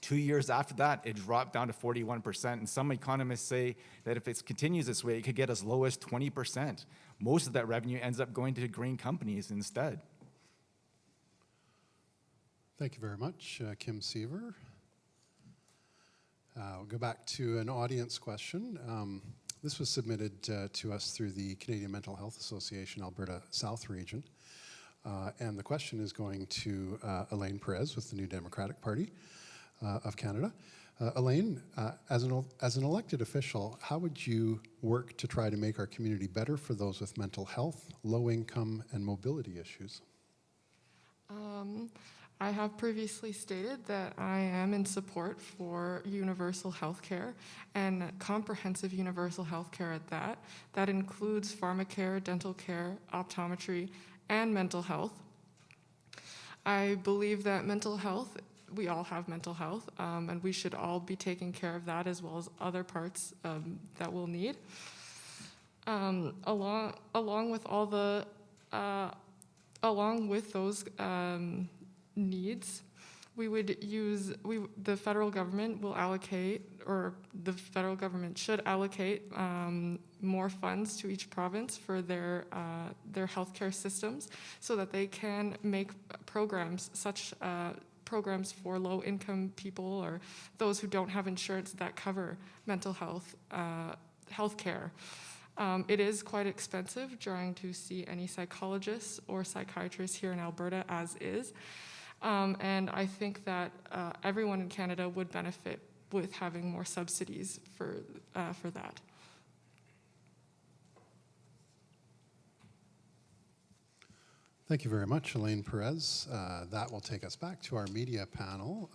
2 years after that, it dropped down to 41%, and some economists say that if it continues this way, it could get as low as 20%. Most of that revenue ends up going to grain companies instead. Thank you very much, Kim Seaver. We'll go back to an audience question. This was submitted to us through the Canadian Mental Health Association, Alberta South Region. And the question is going to Elaine Perez with the New Democratic Party of Canada. Elaine, as an elected official, how would you work to try to make our community better for those with mental health, low income, and mobility issues? I have previously stated that I am in support for universal health care and comprehensive universal health care at that. That includes pharmacare, dental care, optometry, and mental health. I believe that mental health, we all have mental health, and we should all be taking care of that as well as other parts that we'll need. Along with those needs, the federal government will allocate, or the federal government should allocate more funds to each province for their healthcare systems, so that they can make programs programs for low-income people or those who don't have insurance that cover mental health care. It is quite expensive trying to see any psychologists or psychiatrists here in Alberta as is. And I think that everyone in Canada would benefit with having more subsidies for that. Thank you very much, Elaine Perez. That will take us back to our media panel.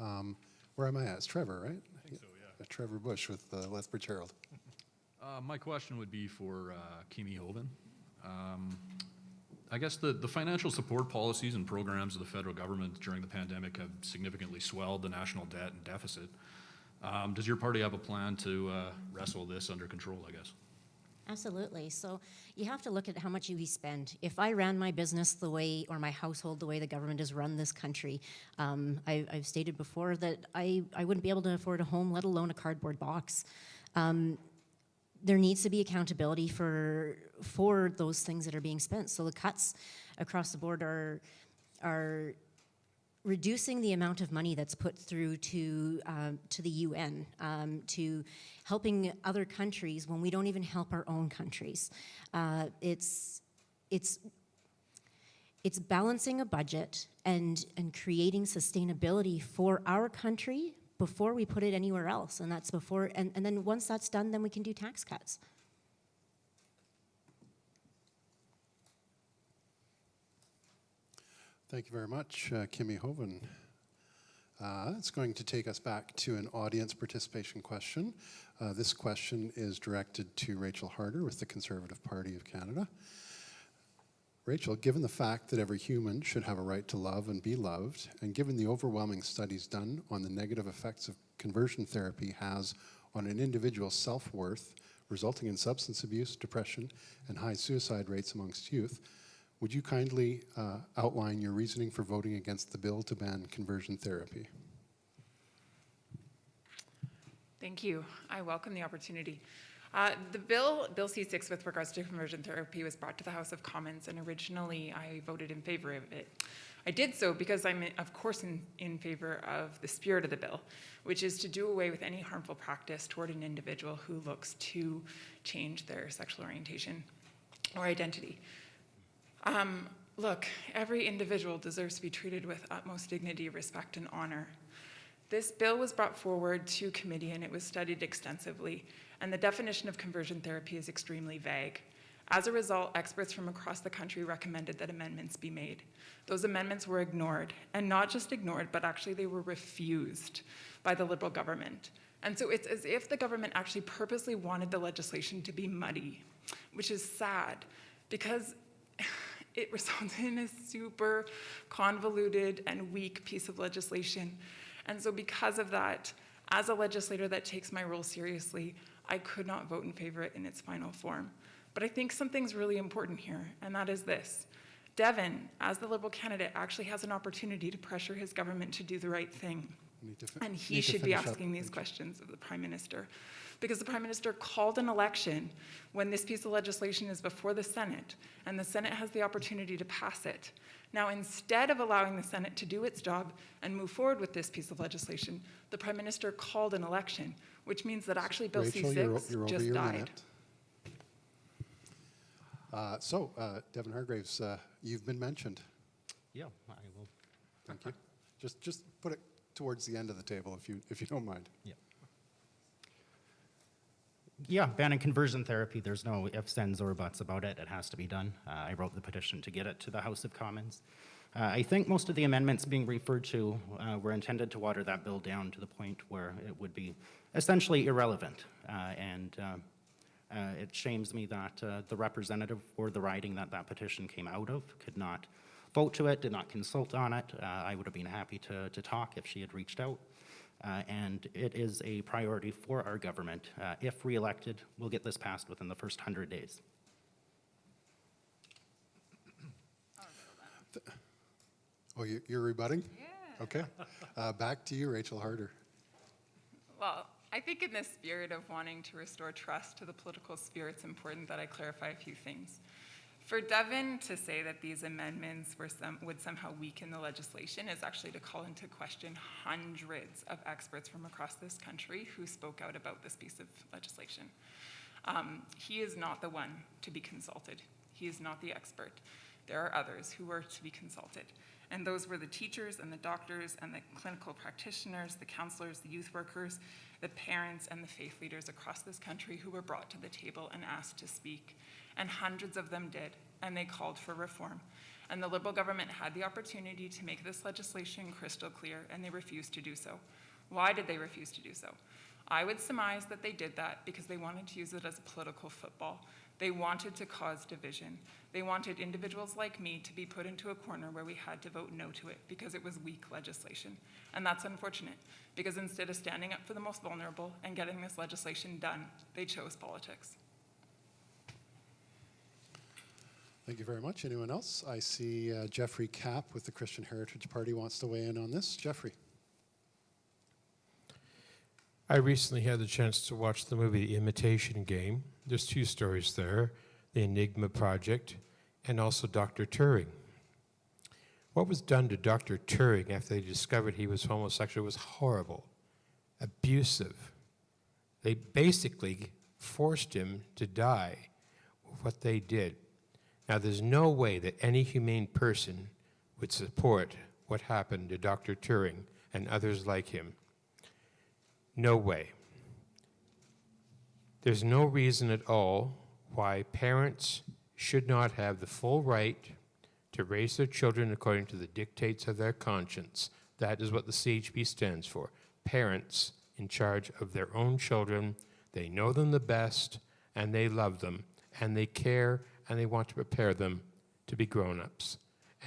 Where am I at? It's Trevor, right? I think so, yeah. Trevor Bush with the Lethbridge Herald. My question would be for Kimi Hoven. I guess the financial support policies and programs of the federal government during the pandemic have significantly swelled the national debt and deficit. Does your party have a plan to wrestle this under control, I guess? Absolutely. So you have to look at how much we spend. If I ran my business the way, or my household the way the government has run this country, I've stated before that I wouldn't be able to afford a home, let alone a cardboard box. There needs to be accountability for those things that are being spent. So the cuts across the board are reducing the amount of money that's put through to the UN, to helping other countries when we don't even help our own countries. It's balancing a budget and creating sustainability for our country before we put it anywhere else, and that's before. And then once that's done, then we can do tax cuts. Thank you very much, Kimmy Hoven. It's going to take us back to an audience participation question. This question is directed to Rachel Harder with the Conservative Party of Canada. Rachel, given the fact that every human should have a right to love and be loved, and given the overwhelming studies done on the negative effects of conversion therapy has on an individual's self-worth, resulting in substance abuse, depression, and high suicide rates amongst youth, would you kindly outline your reasoning for voting against the bill to ban conversion therapy? Thank you. I welcome the opportunity. The bill C6 with regards to conversion therapy was brought to the House of Commons, and originally I voted in favor of it. I did so because I'm, of course, in favor of the spirit of the bill, which is to do away with any harmful practice toward an individual who looks to change their sexual orientation or identity. Look, every individual deserves to be treated with utmost dignity, respect, and honor. This bill was brought forward to committee and it was studied extensively, and the definition of conversion therapy is extremely vague. As a result, experts from across the country recommended that amendments be made. Those amendments were ignored, and not just ignored, but actually they were refused by the Liberal government. And so it's as if the government actually purposely wanted the legislation to be muddy, which is sad, because it resulted in a super convoluted and weak piece of legislation. And so because of that, as a legislator that takes my role seriously, I could not vote in favor of it in its final form. But I think something's really important here, and that is this. Devon, as the Liberal candidate, actually has an opportunity to pressure his government to do the right thing. And he should be asking these questions of the Prime Minister. Because the Prime Minister called an election when this piece of legislation is before the Senate, and the Senate has the opportunity to pass it. Now, instead of allowing the Senate to do its job and move forward with this piece of legislation, the Prime Minister called an election, which means that actually Bill Rachel, C6 you're over just your died. Minute. Devon Hargraves, you've been mentioned. Yeah, I will. Thank you. Just put it towards the end of the table if you don't mind. Yeah. Yeah, banning conversion therapy, there's no ifs, ands, or buts about it. It has to be done. I wrote the petition to get it to the House of Commons. I think most of the amendments being referred to were intended to water that bill down to the point where it would be essentially irrelevant. It shames me that the representative for the riding that petition came out of could not vote to it, did not consult on it. I would have been happy to talk if she had reached out. And it is a priority for our government. If reelected, we'll get this passed within the first 100 days. Oh, you're rebutting? Yeah. Okay. Back to you, Rachel Harder. Well, I think in the spirit of wanting to restore trust to the political sphere, it's important that I clarify a few things. For Devon to say that these amendments would somehow weaken the legislation is actually to call into question hundreds of experts from across this country who spoke out about this piece of legislation. He is not the one to be consulted. He is not the expert. There are others who were to be consulted. And those were the teachers and the doctors and the clinical practitioners, the counselors, the youth workers, the parents, and the faith leaders across this country who were brought to the table and asked to speak. And hundreds of them did, and they called for reform. And the Liberal government had the opportunity to make this legislation crystal clear, and they refused to do so. Why did they refuse to do so? I would surmise that they did that because they wanted to use it as a political football. They wanted to cause division. They wanted individuals like me to be put into a corner where we had to vote no to it because it was weak legislation. And that's unfortunate, because instead of standing up for the most vulnerable and getting this legislation done, they chose politics. Thank you very much. Anyone else? I see Jeffrey Kapp with the Christian Heritage Party wants to weigh in on this. Jeffrey. I recently had the chance to watch the movie The Imitation Game. There's two stories there, The Enigma Project and also Dr. Turing. What was done to Dr. Turing after they discovered he was homosexual was horrible, abusive. They basically forced him to die with what they did. Now, there's no way that any humane person would support what happened to Dr. Turing and others like him. No way. There's no reason at all why parents should not have the full right to raise their children according to the dictates of their conscience. That is what the CHP stands for. Parents in charge of their own children. They know them the best, and they love them, and they care, and they want to prepare them to be grown-ups.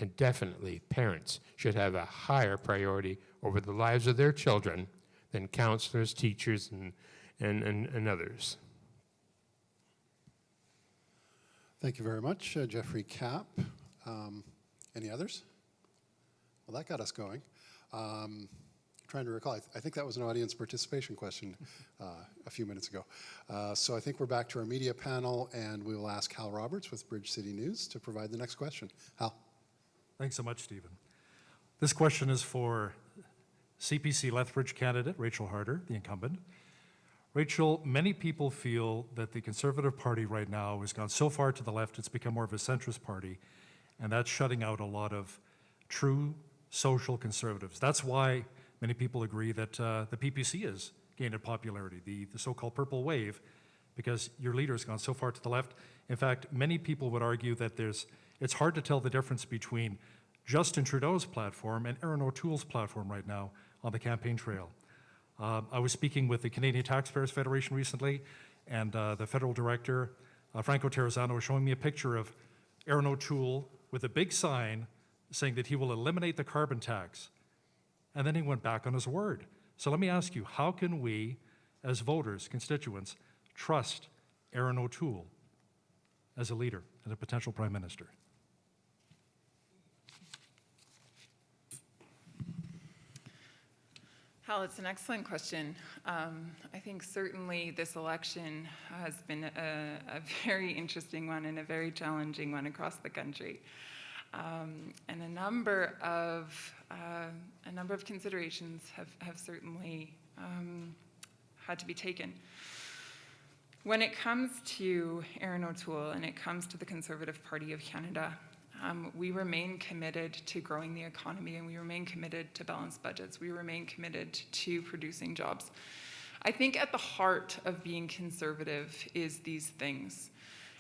And definitely, parents should have a higher priority over the lives of their children than counselors, teachers, and others. Thank you very much, Jeffrey Kapp. Any others? Well, that got us going. Trying to recall, I think that was an audience participation question a few minutes ago. So I think we're back to our media panel, and we will ask Hal Roberts with Bridge City News to provide the next question. Hal. Thanks so much, Stephen. This question is for CPC Lethbridge candidate Rachel Harder, the incumbent. Rachel, many people feel that the Conservative Party right now has gone so far to the left it's become more of a centrist party, and that's shutting out a lot of true social conservatives. That's why many people agree that the PPC has gained in popularity, the so-called purple wave, because your leader has gone so far to the left. In fact, many people would argue that it's hard to tell the difference between Justin Trudeau's platform and Erin O'Toole's platform right now on the campaign trail. I was speaking with the Canadian Taxpayers Federation recently, and the federal director, Franco Terrazzano, was showing me a picture of Erin O'Toole with a big sign saying that he will eliminate the carbon tax. And then he went back on his word. So let me ask you, how can we, as voters, constituents, trust Erin O'Toole as a leader and a potential prime minister? Hal, it's an excellent question. I think certainly this election has been a very interesting one and a very challenging one across the country. And a number of considerations have certainly had to be taken. When it comes to Erin O'Toole and it comes to the Conservative Party of Canada, we remain committed to growing the economy, and we remain committed to balanced budgets. We remain committed to producing jobs. I think at the heart of being conservative is these things.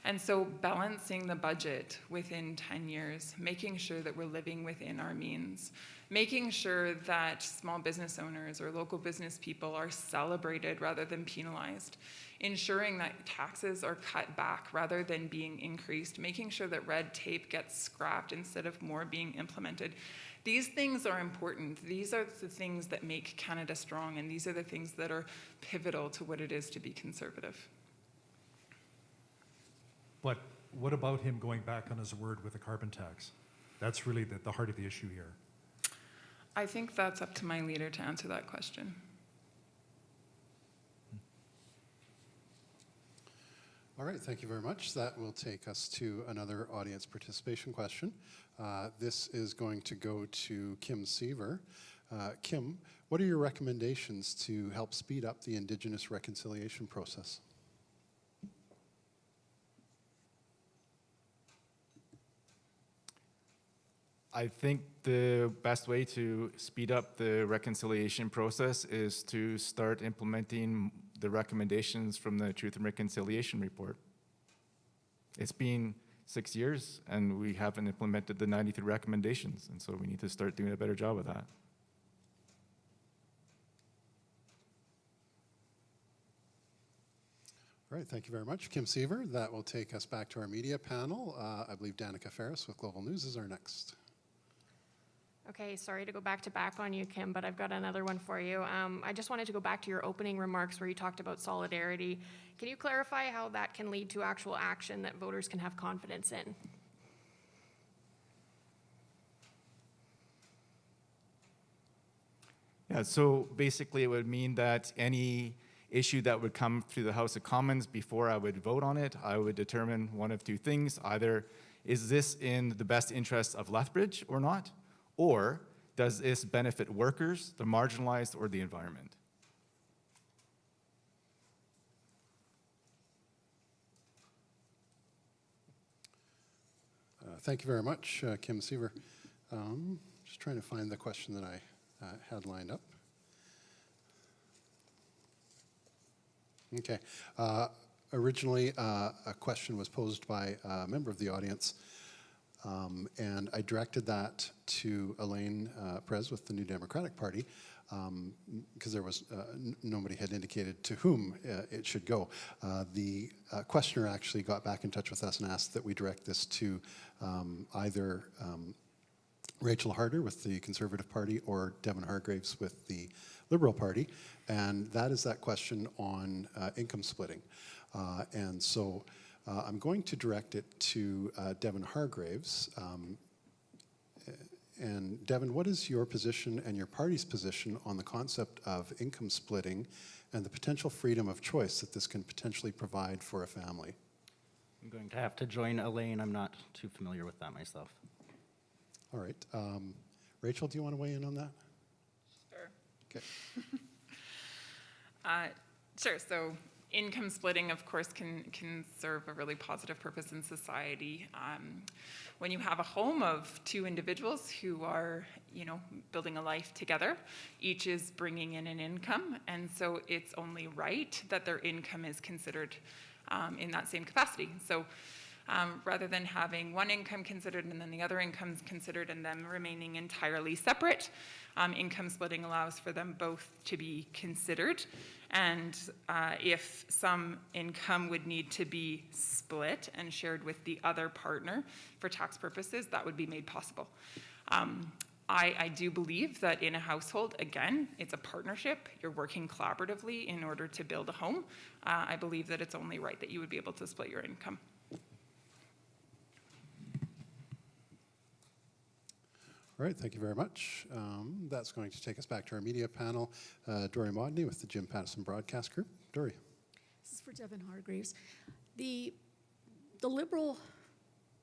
And so balancing the budget within 10 years, making sure that we're living within our means, making sure that small business owners or local business people are celebrated rather than penalized, ensuring that taxes are cut back rather than being increased, making sure that red tape gets scrapped instead of more being implemented. These things are important. These are the things that make Canada strong, and these are the things that are pivotal to what it is to be conservative. But what about him going back on his word with a carbon tax? That's really the heart of the issue here. I think that's up to my leader to answer that question. All right, thank you very much. That will take us to another audience participation question. This is going to go to Kim Seaver. Kim, what are your recommendations to help speed up the Indigenous reconciliation process? I think the best way to speed up the reconciliation process is to start implementing the recommendations from the Truth and Reconciliation Report. It's been 6 years and we haven't implemented the 93 recommendations, and so we need to start doing a better job of that. All right, thank you very much, Kim Seaver. That will take us back to our media panel. I believe Danica Ferris with Global News is our next. Okay, sorry to go back on you, Kim, but I've got another one for you. I just wanted to go back to your opening remarks where you talked about solidarity. Can you clarify how that can lead to actual action that voters can have confidence in? Yeah, so basically it would mean that any issue that would come through the House of Commons, before I would vote on it, I would determine one of two things. Either, is this in the best interest of Lethbridge or not? Or does this benefit workers, the marginalized, or the environment? Thank you very much, Kim Seaver. Just trying to find the question that I had lined up. Okay. Originally, a question was posed by a member of the audience. And I directed that to Elaine Perez with the New Democratic Party, because there was nobody had indicated to whom it should go. The questioner actually got back in touch with us and asked that we direct this to either Rachel Harder with the Conservative Party or Devin Hargraves with the Liberal Party, and that is that question on income splitting. And so I'm going to direct it to Devin Hargraves. And Devin, what is your position and your party's position on the concept of income splitting and the potential freedom of choice that this can potentially provide for a family? I'm going to have to join Elaine. I'm not too familiar with that myself. All right. Rachel, do you want to weigh in on that? Sure. Okay. Sure. So income splitting, of course, can serve a really positive purpose in society. When you have a home of two individuals who are, building a life together, each is bringing in an income, and so it's only right that their income is considered in that same capacity. So rather than having one income considered and then the other income's considered and them remaining entirely separate, income splitting allows for them both to be considered. And if some income would need to be split and shared with the other partner for tax purposes, that would be made possible. I do believe that in a household, again, it's a partnership. You're working collaboratively in order to build a home. I believe that it's only right that you would be able to split your income. All right, thank you very much. That's going to take us back to our media panel. Dory Modney with the Jim Pattison Broadcast Group. Dory. This is for Devin Hargraves. The Liberal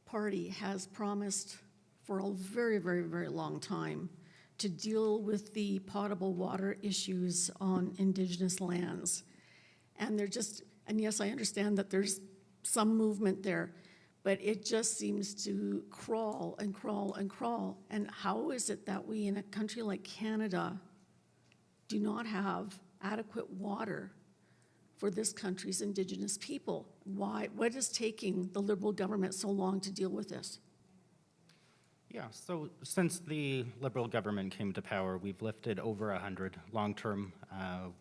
Party has promised for a very, very, very long time to deal with the potable water issues on Indigenous lands. And and yes, I understand that there's some movement there, but it just seems to crawl and crawl and crawl. And how is it that we, in a country like Canada, do not have adequate water for this country's Indigenous people? Why? What is taking the Liberal government so long to deal with this? Yeah, so since the Liberal government came to power, we've lifted over 100 long-term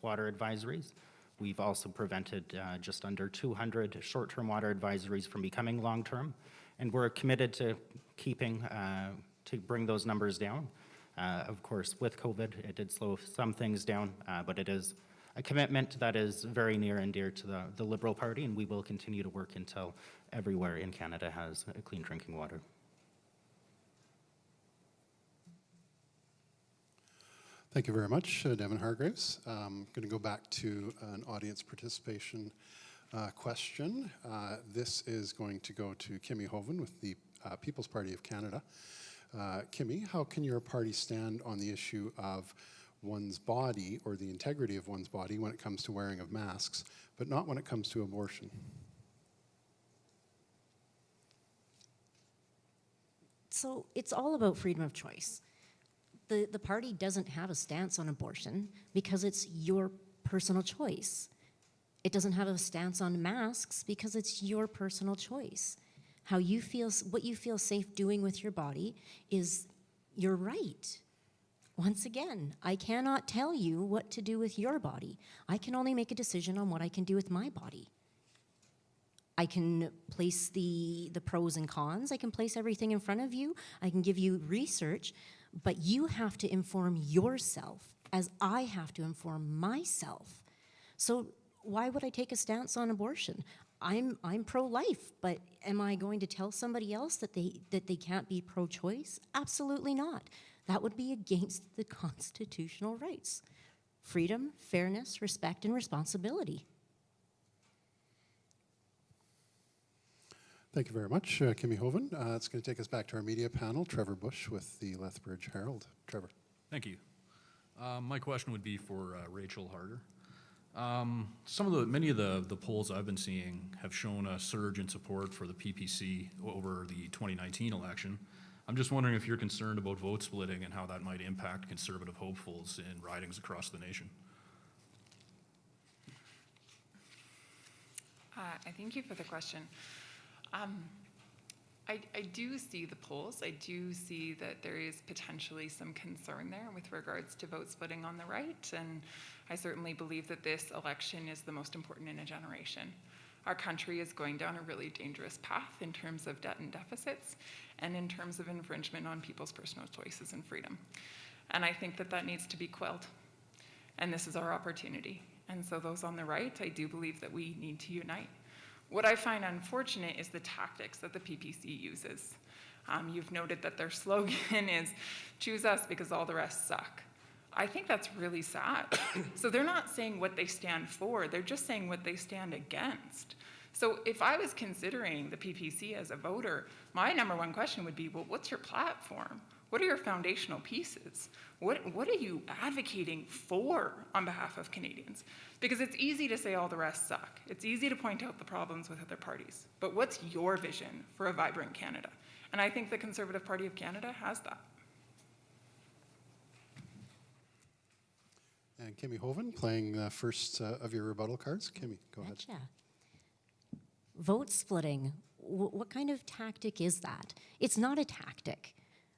water advisories. We've also prevented just under 200 short-term water advisories from becoming long-term, and we're committed to keeping, to bring those numbers down. Of course, with COVID, it did slow some things down, but it is a commitment that is very near and dear to the Liberal Party, and we will continue to work until everywhere in Canada has clean drinking water. Thank you very much, Devin Hargraves. I'm going to go back to an audience participation question. This is going to go to Kimmy Hoven with the People's Party of Canada. Kimmy, how can your party stand on the issue of one's body or the integrity of one's body when it comes to wearing of masks, but not when it comes to abortion? So it's all about freedom of choice. The party doesn't have a stance on abortion because it's your personal choice. It doesn't have a stance on masks because it's your personal choice. How you feel, what you feel safe doing with your body is your right. Once again, I cannot tell you what to do with your body. I can only make a decision on what I can do with my body. I can place the pros and cons. I can place everything in front of you. I can give you research, but you have to inform yourself as I have to inform myself. So why would I take a stance on abortion? I'm pro-life, but am I going to tell somebody else that they can't be pro-choice? Absolutely not. That would be against the constitutional rights. Freedom, fairness, respect, and responsibility. Thank you very much, Kimmy Hoven. It's going to take us back to our media panel. Trevor Bush with the Lethbridge Herald. Trevor. Thank you. My question would be for Rachel Harder. Many of the polls I've been seeing have shown a surge in support for the PPC over the 2019 election. I'm just wondering if you're concerned about vote splitting and how that might impact conservative hopefuls in ridings across the nation. I thank you for the question. I do see the polls. I do see that there is potentially some concern there with regards to vote splitting on the right, and I certainly believe that this election is the most important in a generation. Our country is going down a really dangerous path in terms of debt and deficits, and in terms of infringement on people's personal choices and freedom. And I think that that needs to be quelled, and this is our opportunity. And so those on the right, I do believe that we need to unite. What I find unfortunate is the tactics that the PPC uses. You've noted that their slogan is, choose us because all the rest suck. I think that's really sad. So they're not saying what they stand for, they're just saying what they stand against. So if I was considering the PPC as a voter, my number one question would be, well, what's your platform? What are your foundational pieces? What are you advocating for on behalf of Canadians? Because it's easy to say all the rest suck. It's easy to point out the problems with other parties. But what's your vision for a vibrant Canada? And I think the Conservative Party of Canada has that. And Kimmy Hoven playing the first of your rebuttal cards. Kimmy, go ahead. Betcha. Vote splitting, what kind of tactic is that? It's not a tactic.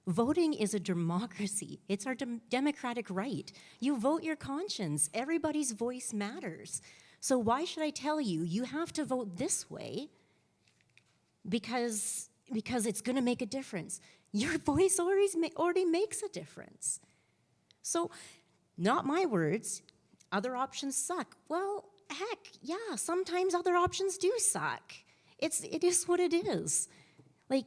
Voting is a democracy. It's our democratic right. You vote your conscience. Everybody's voice matters. So why should I tell you, you have to vote this way because it's going to make a difference? Your voice already makes a difference. So, not my words, other options suck. Well, heck, yeah, sometimes other options do suck. It is what it is. Like,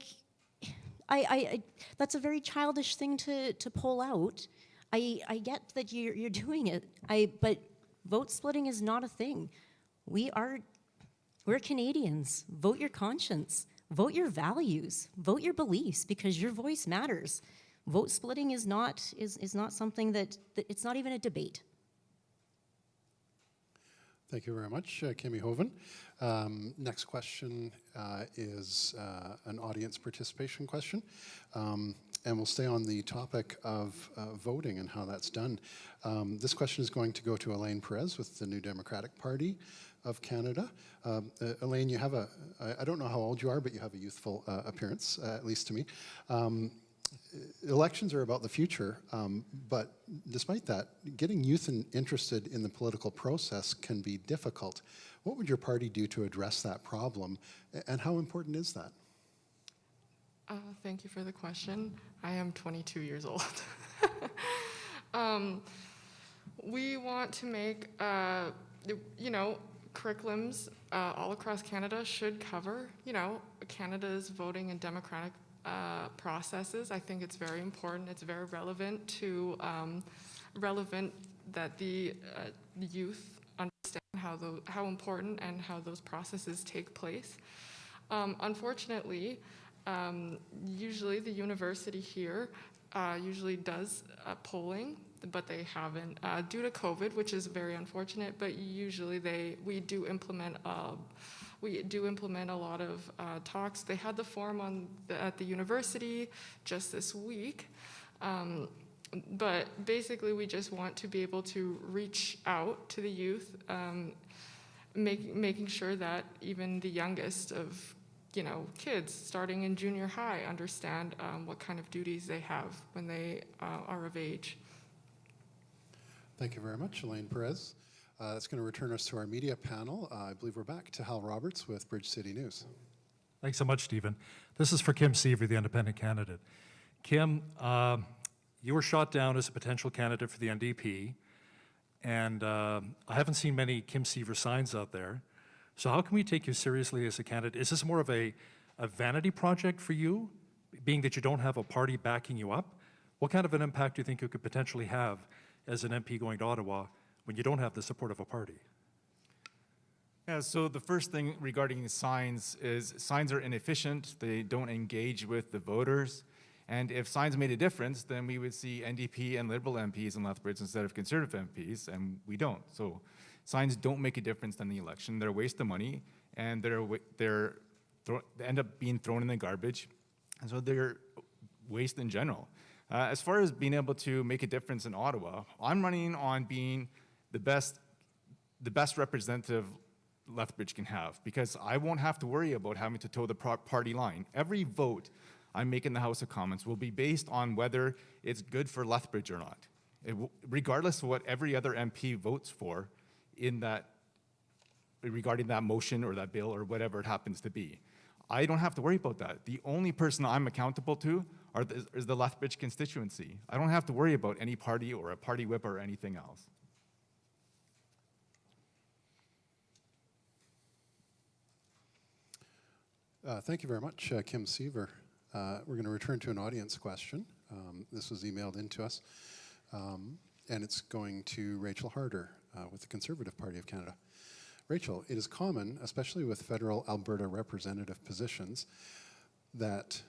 I that's a very childish thing to pull out. I get that you're doing it. But vote splitting is not a thing. We're Canadians. Vote your conscience. Vote your values. Vote your beliefs because your voice matters. Vote splitting is not something that it's not even a debate. Thank you very much, Kimmy Hoven. Next question is an audience participation question. And we'll stay on the topic of voting and how that's done. This question is going to go to Elaine Perez with the New Democratic Party of Canada. Elaine, you have I don't know how old you are, but you have a youthful appearance, at least to me. Elections are about the future, but despite that, getting youth interested in the political process can be difficult. What would your party do to address that problem, and how important is that? Thank you for the question. I am 22 years old. We want to make, curriculums all across Canada should cover, Canada's voting and democratic processes. I think it's very important. It's very relevant that the youth understand how important and how those processes take place. Unfortunately, usually the university here usually does polling, but they haven't due to COVID, which is very unfortunate. But usually we do implement a lot of talks. They had the forum at the university just this week. But basically, we just want to be able to reach out to the youth, making sure that even the youngest of kids starting in junior high understand what kind of duties they have when they are of age. Thank you very much, Elaine Perez. That's going to return us to our media panel. I believe we're back to Hal Roberts with Bridge City News. Thanks so much, Stephen. This is for Kim Seaver, the independent candidate. Kim, you were shot down as a potential candidate for the NDP, and I haven't seen many Kim Seaver signs out there. So how can we take you seriously as a candidate? Is this more of a vanity project for you, being that you don't have a party backing you up? What kind of an impact do you think you could potentially have as an MP going to Ottawa when you don't have the support of a party? Yeah, so the first thing regarding signs is signs are inefficient. They don't engage with the voters. And if signs made a difference, then we would see NDP and Liberal MPs in Lethbridge instead of Conservative MPs, and we don't. So signs don't make a difference in the election. They're a waste of money, and they end up being thrown in the garbage. And so they're waste in general. As far as being able to make a difference in Ottawa, I'm running on being the best representative Lethbridge can have, because I won't have to worry about having to toe the party line. Every vote I make in the House of Commons will be based on whether it's good for Lethbridge or not, regardless of what every other MP votes for in that, regarding that motion or that bill or whatever it happens to be. I don't have to worry about that. The only person I'm accountable to is the Lethbridge constituency. I don't have to worry about any party or a party whip or anything else. Thank you very much, Kim Seaver. We're going to return to an audience question. This was emailed in to us, and it's going to Rachel Harder with the Conservative Party of Canada. Rachel, it is common, especially with federal Alberta representative positions, that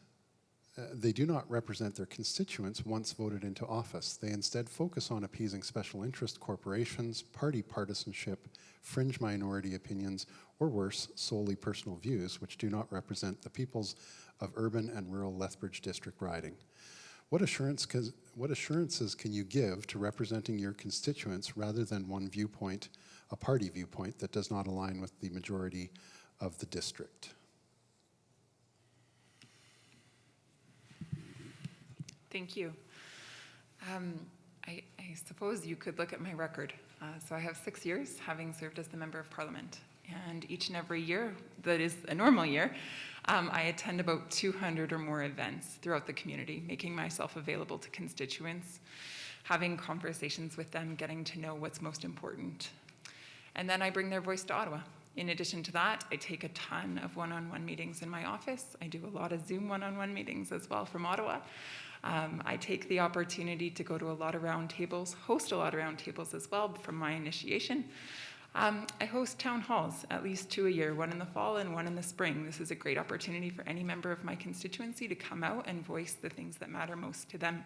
they do not represent their constituents once voted into office. They instead focus on appeasing special interest corporations, party partisanship, fringe minority opinions, or worse, solely personal views, which do not represent the peoples of urban and rural Lethbridge district riding. What assurances can you give to representing your constituents rather than one viewpoint, a party viewpoint, that does not align with the majority of the district? Thank you. I suppose you could look at my record. So I have 6 years having served as the Member of Parliament. And each and every year, that is a normal year, I attend about 200 or more events throughout the community, making myself available to constituents, having conversations with them, getting to know what's most important. And then I bring their voice to Ottawa. In addition to that, I take a ton of one-on-one meetings in my office. I do a lot of Zoom one-on-one meetings as well from Ottawa. I take the opportunity to go to a lot of roundtables, host a lot of roundtables as well from my initiation. I host town halls, at least 2 a year, one in the fall and one in the spring. This is a great opportunity for any member of my constituency to come out and voice the things that matter most to them.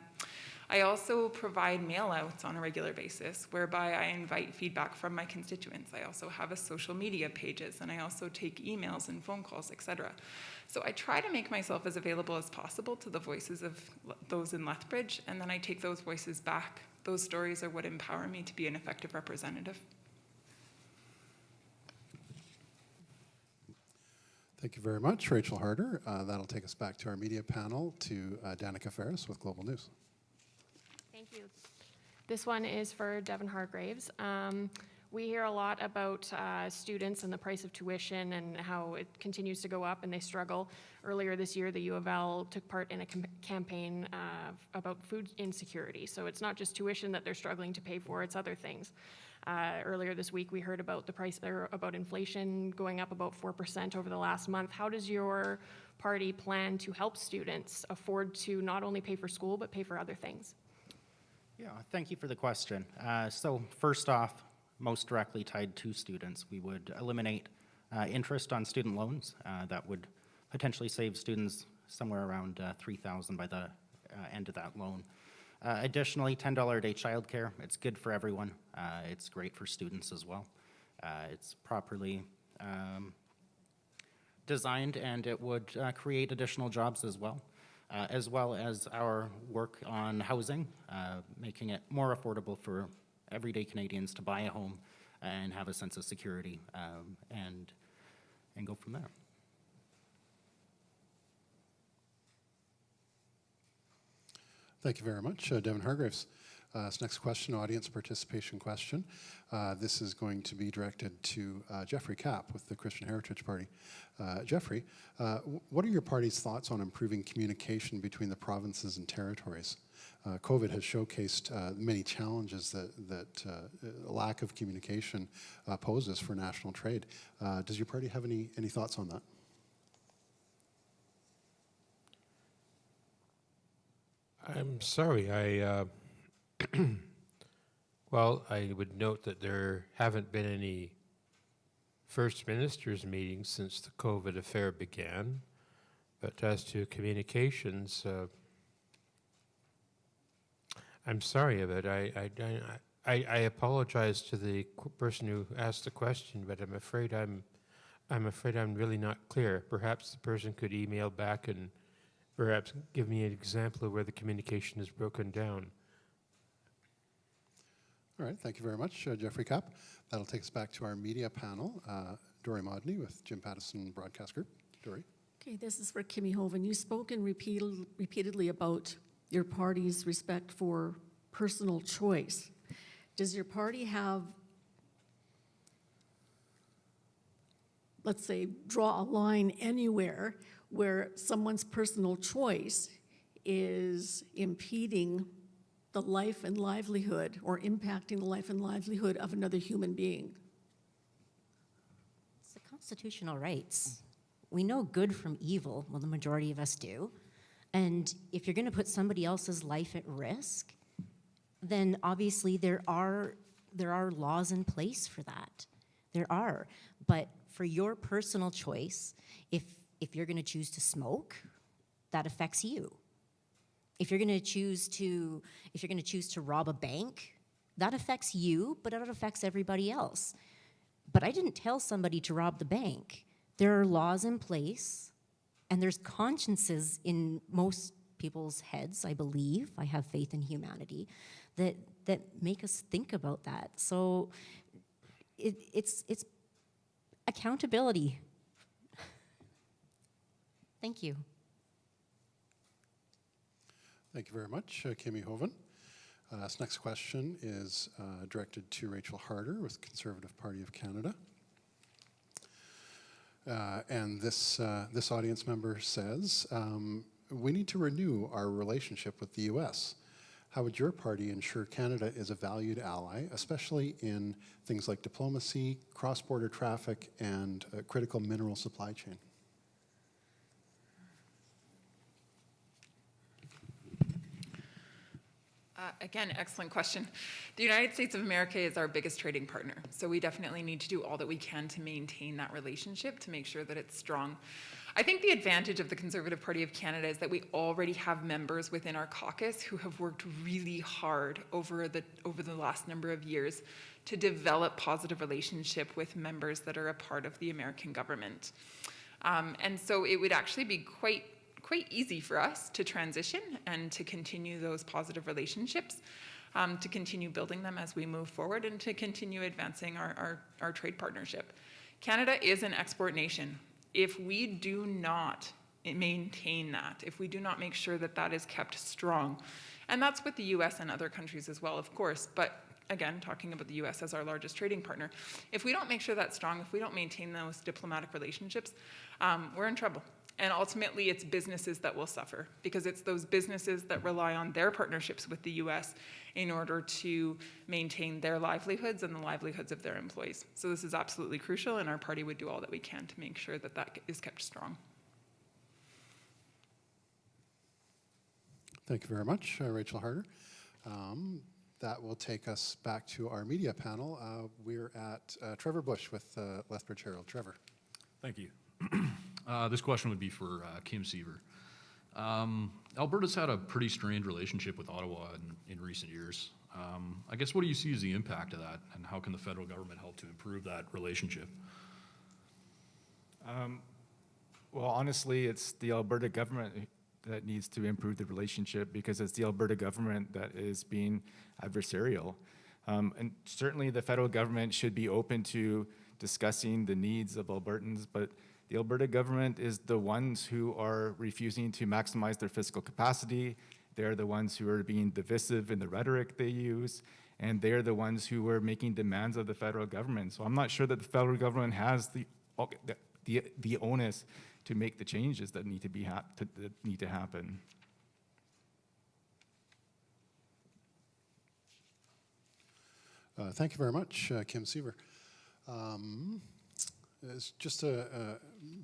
I also provide mail-outs on a regular basis, whereby I invite feedback from my constituents. I also have a social media pages, and I also take emails and phone calls, etc. So I try to make myself as available as possible to the voices of those in Lethbridge, and then I take those voices back. Those stories are what empower me to be an effective representative. Thank you very much, Rachel Harder. That'll take us back to our media panel to Danica Ferris with Global News. Thank you. This one is for Devin Hargraves. We hear a lot about students and the price of tuition and how it continues to go up and they struggle. Earlier this year, the U of L took part in a campaign about food insecurity. So it's not just tuition that they're struggling to pay for, it's other things. Earlier this week, we heard about the price, or about inflation going up about 4% over the last month. How does your party plan to help students afford to not only pay for school, but pay for other things? Yeah, thank you for the question. So first off, most directly tied to students, we would eliminate interest on student loans. That would potentially save students somewhere around $3,000 by the end of that loan. Additionally, $10 a day childcare. It's good for everyone. It's great for students as well. It's properly designed, and it would create additional jobs as well as our work on housing, making it more affordable for everyday Canadians to buy a home and have a sense of security, and go from there. Thank you very much, Devin Hargraves. This next question, audience participation question. This is going to be directed to Jeffrey Kapp with the Christian Heritage Party. Jeffrey, what are your party's thoughts on improving communication between the provinces and territories? COVID has showcased many challenges that lack of communication poses for national trade. Does your party have any thoughts on that? I'm sorry, well, I would note that there haven't been any First Ministers meetings since the COVID affair began, but as to communications, I'm sorry of it. I apologize to the person who asked the question, but I'm afraid I'm really not clear. Perhaps the person could email back and perhaps give me an example of where the communication is broken down. All right, thank you very much, Jeffrey Kapp. That'll take us back to our media panel. Dory Modney with Jim Pattison Broadcast Group. Dory. Okay, this is for Kimmy Hoven. You've spoken repeatedly about your party's respect for personal choice. Does your party have, let's say, draw a line anywhere where someone's personal choice is impeding the life and livelihood or impacting the life and livelihood of another human being? It's the constitutional rights. We know good from evil, well, the majority of us do. And if you're going to put somebody else's life at risk, then obviously there are laws in place for that. There are. But for your personal choice, if you're going to choose to smoke, that affects you. If you're going to choose to rob a bank, that affects you, but it affects everybody else. But I didn't tell somebody to rob the bank. There are laws in place, and there's consciences in most people's heads, I believe. I have faith in humanity that make us think about that. So it's accountability. Thank you. Thank you very much, Kimmy Hoven. This next question is directed to Rachel Harder with Conservative Party of Canada. And this audience member says, we need to renew our relationship with the US. How would your party ensure Canada is a valued ally, especially in things like diplomacy, cross-border traffic, and critical mineral supply chain? Again, excellent question. The United States of America is our biggest trading partner, so we definitely need to do all that we can to maintain that relationship, to make sure that it's strong. I think the advantage of the Conservative Party of Canada is that we already have members within our caucus who have worked really hard over the last number of years to develop positive relationship with members that are a part of the American government. And so it would actually be quite easy for us to transition and to continue those positive relationships, to continue building them as we move forward, and to continue advancing our trade partnership. Canada is an export nation. If we do not maintain that, if we do not make sure that that is kept strong, and that's with the US and other countries as well, of course, but again, talking about the US as our largest trading partner, if we don't make sure that's strong, if we don't maintain those diplomatic relationships, we're in trouble. And ultimately, it's businesses that will suffer, because it's those businesses that rely on their partnerships with the US in order to maintain their livelihoods and the livelihoods of their employees. So this is absolutely crucial, and our party would do all that we can to make sure that that is kept strong. Thank you very much, Rachel Harder. That will take us back to our media panel. We're at Trevor Bush with Lethbridge Herald. Trevor. Thank you. This question would be for Kim Seaver. Alberta's had a pretty strained relationship with Ottawa in recent years. I guess, what do you see as the impact of that, and how can the federal government help to improve that relationship? Well, honestly, it's the Alberta government that needs to improve the relationship, because it's the Alberta government that is being adversarial. And certainly the federal government should be open to discussing the needs of Albertans, but the Alberta government is the ones who are refusing to maximize their fiscal capacity. They're the ones who are being divisive in the rhetoric they use, and they're the ones who are making demands of the federal government. So I'm not sure that the federal government has the onus to make the changes that need to happen. Thank you very much, Kim Seaver. Just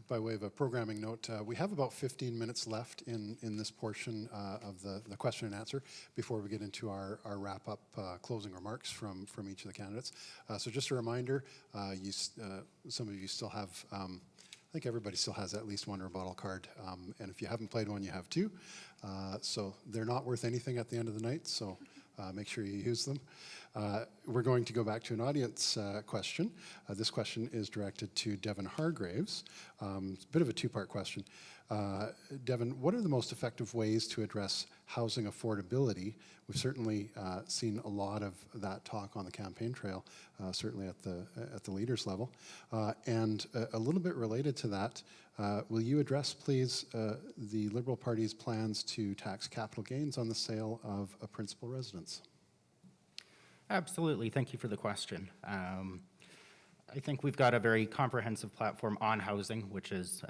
by way of a programming note, we have about 15 minutes left in this portion of the question and answer before we get into our wrap-up closing remarks from each of the candidates. So just a reminder, some of you still have, I think everybody still has at least one rebuttal card, and if you haven't played one, you have two. So they're not worth anything at the end of the night, so make sure you use them. We're going to go back to an audience question. This question is directed to Devin Hargraves. It's a bit of a two-part question. Devin, what are the most effective ways to address housing affordability? We've certainly seen a lot of that talk on the campaign trail, certainly at the leaders level. And a little bit related to that, will you address, please, the Liberal Party's plans to tax capital gains on the sale of a principal residence? Absolutely. Thank you for the question. I think we've got a very comprehensive platform on housing, which is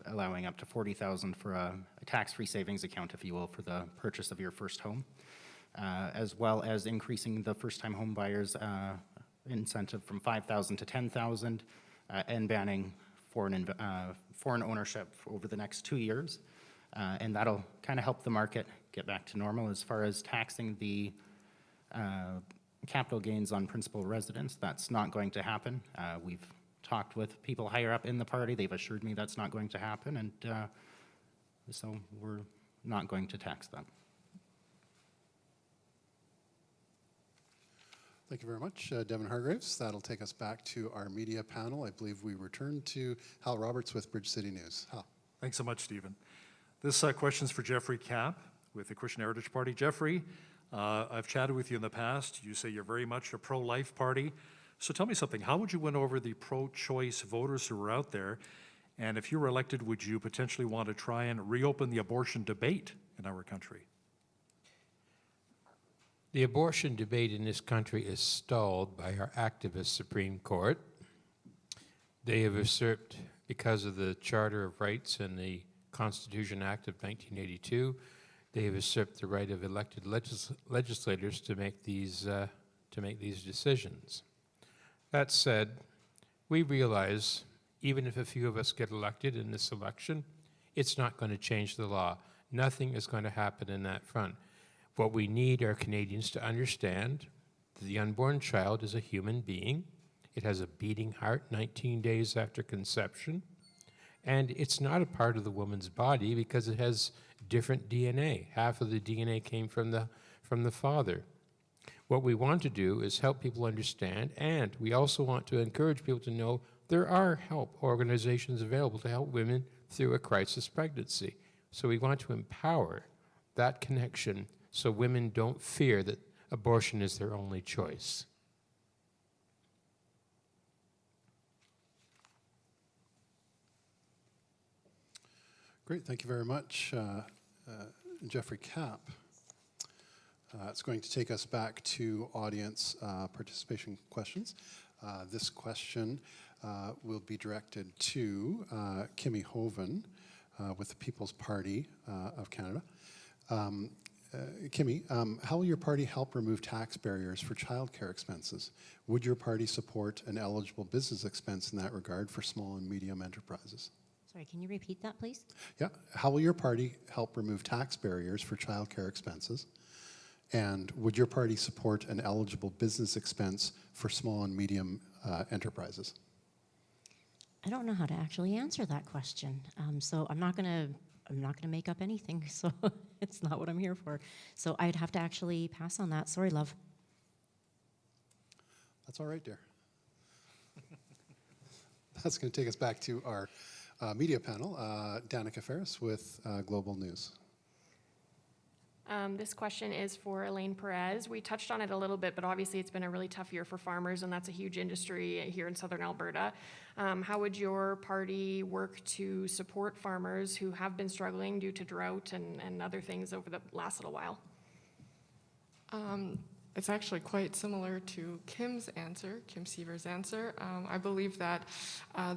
allowing up to $40,000 for a tax-free savings account, if you will, for the purchase of your first home, as well as increasing the first-time home buyers incentive from $5,000 to $10,000 and banning foreign ownership over the next 2 years. And that'll kind of help the market get back to normal. As far as taxing the capital gains on principal residence, that's not going to happen. We've talked with people higher up in the party. They've assured me that's not going to happen, and so we're not going to tax them. Thank you very much, Devin Hargraves. That'll take us back to our media panel. I believe we return to Hal Roberts with Bridge City News. Hal. Thanks so much, Stephen. This question's for Jeffrey Kapp with the Christian Heritage Party. Jeffrey, I've chatted with you in the past. You say you're very much a pro-life party. So tell me something. How would you win over the pro-choice voters who are out there? And if you were elected, would you potentially want to try and reopen the abortion debate in our country? The abortion debate in this country is stalled by our activist Supreme Court. They have usurped, because of the Charter of Rights and the Constitution Act of 1982, they have usurped the right of elected legislators to make these decisions. That said, we realize, even if a few of us get elected in this election, it's not going to change the law. Nothing is going to happen in that front. What we need are Canadians to understand that the unborn child is a human being. It has a beating heart 19 days after conception, and it's not a part of the woman's body because it has different DNA. Half of the DNA came from the father. What we want to do is help people understand, and we also want to encourage people to know there are help organizations available to help women through a crisis pregnancy. So we want to empower that connection so women don't fear that abortion is their only choice. Great, thank you very much, Jeffrey Kapp. It's going to take us back to audience participation questions. This question will be directed to Kimmy Hoven with the People's Party of Canada. Kimmy, how will your party help remove tax barriers for childcare expenses? Would your party support an eligible business expense in that regard for small and medium enterprises? Sorry, can you repeat that, please? Yeah. How will your party help remove tax barriers for childcare expenses? And would your party support an eligible business expense for small and medium enterprises? I don't know how to actually answer that question. So I'm not gonna make up anything. So it's not what I'm here for. So I'd have to actually pass on that. Sorry, love. That's all right, dear. That's going to take us back to our media panel. Danica Ferris with Global News. This question is for Elaine Perez. We touched on it a little bit, but obviously it's been a really tough year for farmers, and that's a huge industry here in southern Alberta. How would your party work to support farmers who have been struggling due to drought and other things over the last little while? It's actually quite similar to Kim Seaver's answer. I believe that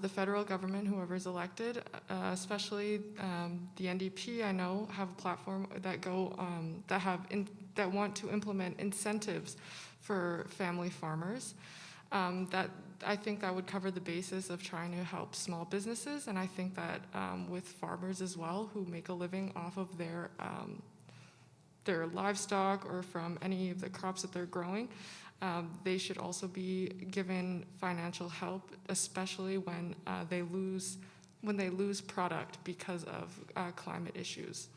the federal government, whoever's elected, especially the NDP, I know, have a platform that that want to implement incentives for family farmers. That I think that would cover the basis of trying to help small businesses, and I think that with farmers as well, who make a living off of their livestock or from any of the crops that they're growing, they should also be given financial help, especially when they lose product because of climate issues.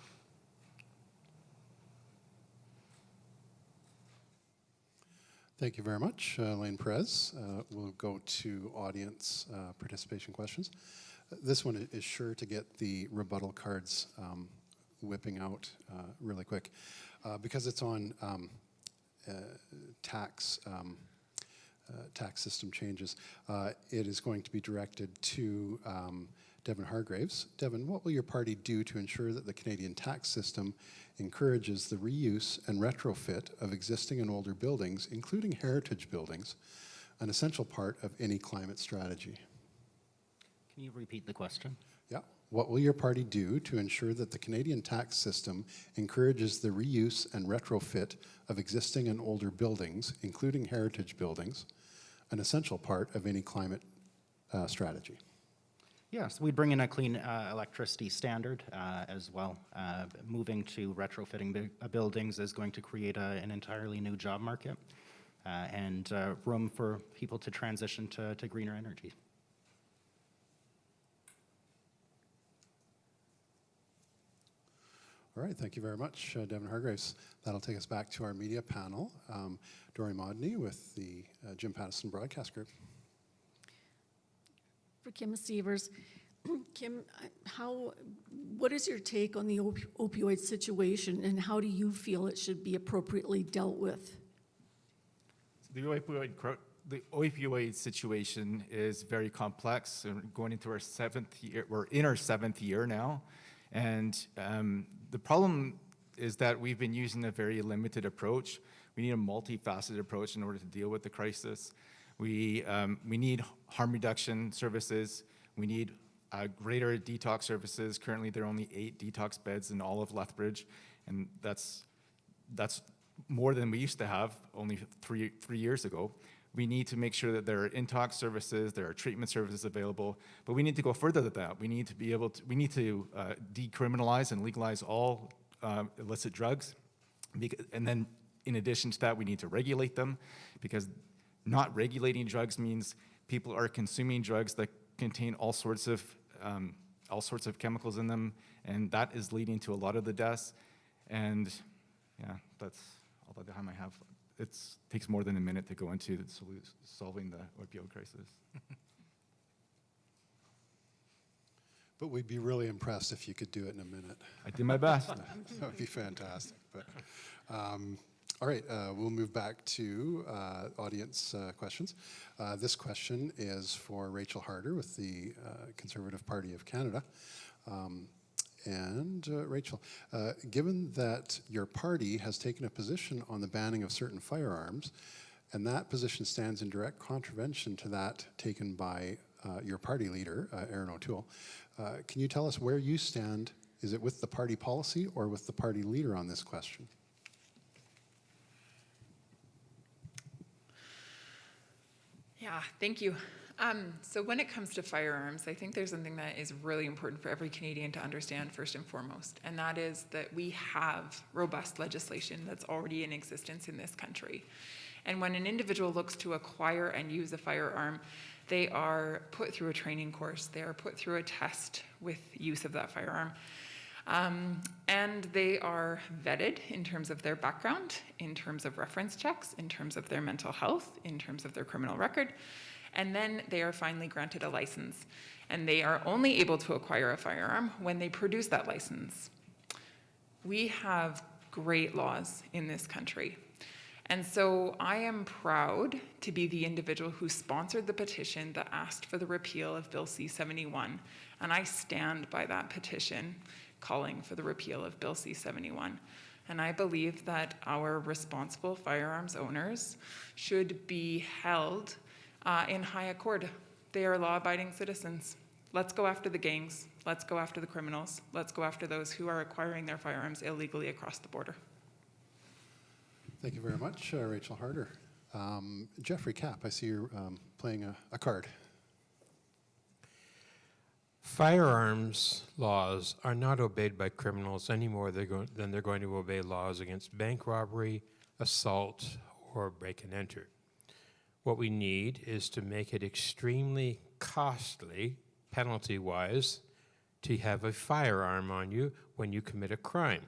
Thank you very much, Elaine Perez. We'll go to audience participation questions. This one is sure to get the rebuttal cards whipping out really quick because it's on tax system changes. It is going to be directed to Devin Hargraves. Devin, what will your party do to ensure that the Canadian tax system encourages the reuse and retrofit of existing and older buildings, including heritage buildings, an essential part of any climate strategy? Can you repeat the question? Yeah. What will your party do to ensure that the Canadian tax system encourages the reuse and retrofit of existing and older buildings, including heritage buildings, an essential part of any climate strategy? Yes, we bring in a clean electricity standard as well. Moving to retrofitting buildings is going to create an entirely new job market and room for people to transition to greener energy. All right, thank you very much, Devin Hargraves. That'll take us back to our media panel. Dory Modney with the Jim Pattison Broadcast Group. For Kim Sievers. Kim, what is your take on the opioid situation, and how do you feel it should be appropriately dealt with? The opioid situation is very complex, and going into our 7th year. We're in our 7th year now, and the problem is that we've been using a very limited approach. We need a multifaceted approach in order to deal with the crisis. We need harm reduction services. We need greater detox services. Currently, there are only 8 detox beds in all of Lethbridge, and that's more than we used to have only three years ago. We need to make sure that there are intox services, there are treatment services available, but we need to go further than that. We need to decriminalize and legalize all illicit drugs, and then in addition to that, we need to regulate them, because not regulating drugs means people are consuming drugs that contain all sorts of chemicals in them, and that is leading to a lot of the deaths. And yeah, that's all the time I have. It takes more than a minute to go into solving the opioid crisis. But we'd be really impressed if you could do it in a minute. I did my best. That would be fantastic. But, all right, we'll move back to audience questions. This question is for Rachel Harder with the Conservative Party of Canada. Rachel, given that your party has taken a position on the banning of certain firearms, and that position stands in direct contravention to that taken by your party leader, Erin O'Toole, can you tell us where you stand? Is it with the party policy or with the party leader on this question? Yeah, thank you. So when it comes to firearms, I think there's something that is really important for every Canadian to understand first and foremost, and that is that we have robust legislation that's already in existence in this country. And when an individual looks to acquire and use a firearm, they are put through a training course, they are put through a test with use of that firearm. And they are vetted in terms of their background, in terms of reference checks, in terms of their mental health, in terms of their criminal record. And then they are finally granted a license. And they are only able to acquire a firearm when they produce that license. We have great laws in this country. And so I am proud to be the individual who sponsored the petition that asked for the repeal of Bill C-71. And I stand by that petition calling for the repeal of Bill C-71. And I believe that our responsible firearms owners should be held in high accord. They are law-abiding citizens. Let's go after the gangs. Let's go after the criminals. Let's go after those who are acquiring their firearms illegally across the border. Thank you very much, Rachel Harder. Jeffrey Kapp, I see you're playing a card. Firearms laws are not obeyed by criminals any more than they're going to obey laws against bank robbery, assault, or break and enter. What we need is to make it extremely costly, penalty-wise, to have a firearm on you when you commit a crime.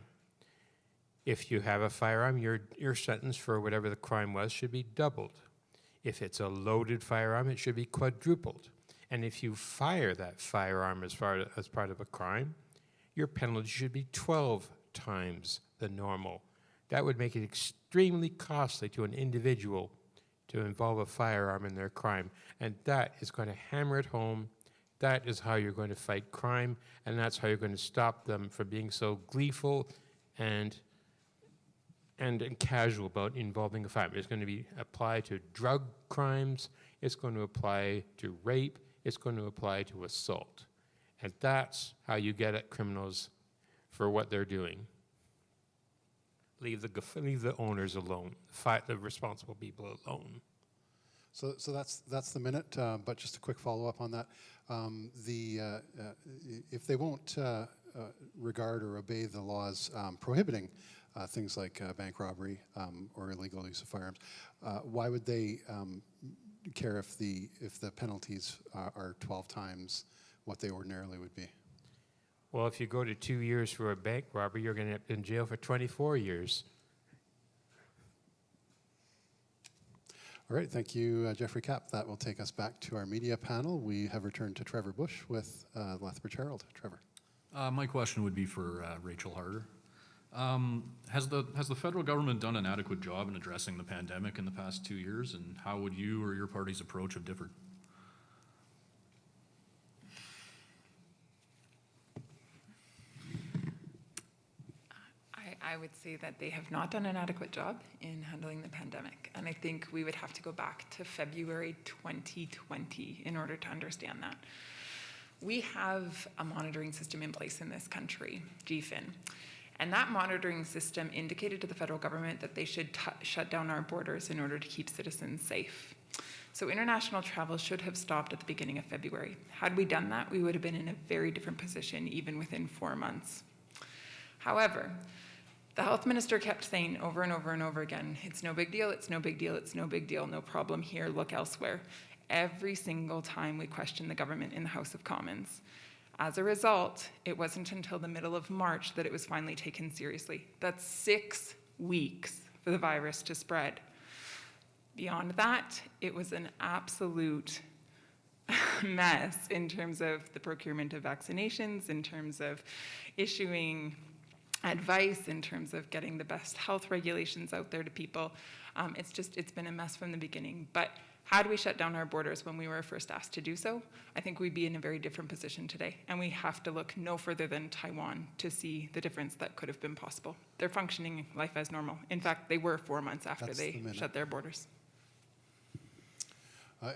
If you have a firearm, your sentence for whatever the crime was should be doubled. If it's a loaded firearm, it should be quadrupled. And if you fire that firearm as part of a crime, your penalty should be 12 times the normal. That would make it extremely costly to an individual to involve a firearm in their crime. And that is going to hammer it home. That is how you're going to fight crime, and that's how you're going to stop them from being so gleeful and casual about involving a firearm. It's going to be applied to drug crimes, it's going to apply to rape, it's going to apply to assault. And that's how you get at criminals for what they're doing. Leave the owners alone, fight the responsible people alone. So that's the minute, but just a quick follow-up on that. If they won't regard or obey the laws prohibiting things like bank robbery or illegal use of firearms, why would they care if the penalties are 12 times what they ordinarily would be? Well, if you go to 2 years for a bank robbery, you're going to end up in jail for 24 years. All right, thank you, Jeffrey Kapp. That will take us back to our media panel. We have returned to Trevor Bush with Lethbridge Herald. Trevor. My question would be for Rachel Harder. Has the federal government done an adequate job in addressing the pandemic in the past 2 years, and how would you or your party's approach have differed? I would say that they have not done an adequate job in handling the pandemic. And I think we would have to go back to February 2020 in order to understand that. We have a monitoring system in place in this country, GFIN. And that monitoring system indicated to the federal government that they should shut down our borders in order to keep citizens safe. So international travel should have stopped at the beginning of February. Had we done that, we would have been in a very different position even within 4 months. However, the health minister kept saying over and over and over again, it's no big deal, it's no big deal, it's no big deal, no problem here, look elsewhere. Every single time we questioned the government in the House of Commons. As a result, it wasn't until the middle of March that it was finally taken seriously. That's 6 weeks for the virus to spread. Beyond that, it was an absolute mess in terms of the procurement of vaccinations, in terms of issuing advice, in terms of getting the best health regulations out there to people. It's been a mess from the beginning. But had we shut down our borders when we were first asked to do so, I think we'd be in a very different position today. And we have to look no further than Taiwan to see the difference that could have been possible. They're functioning life as normal. In fact, they were 4 months after they shut their borders.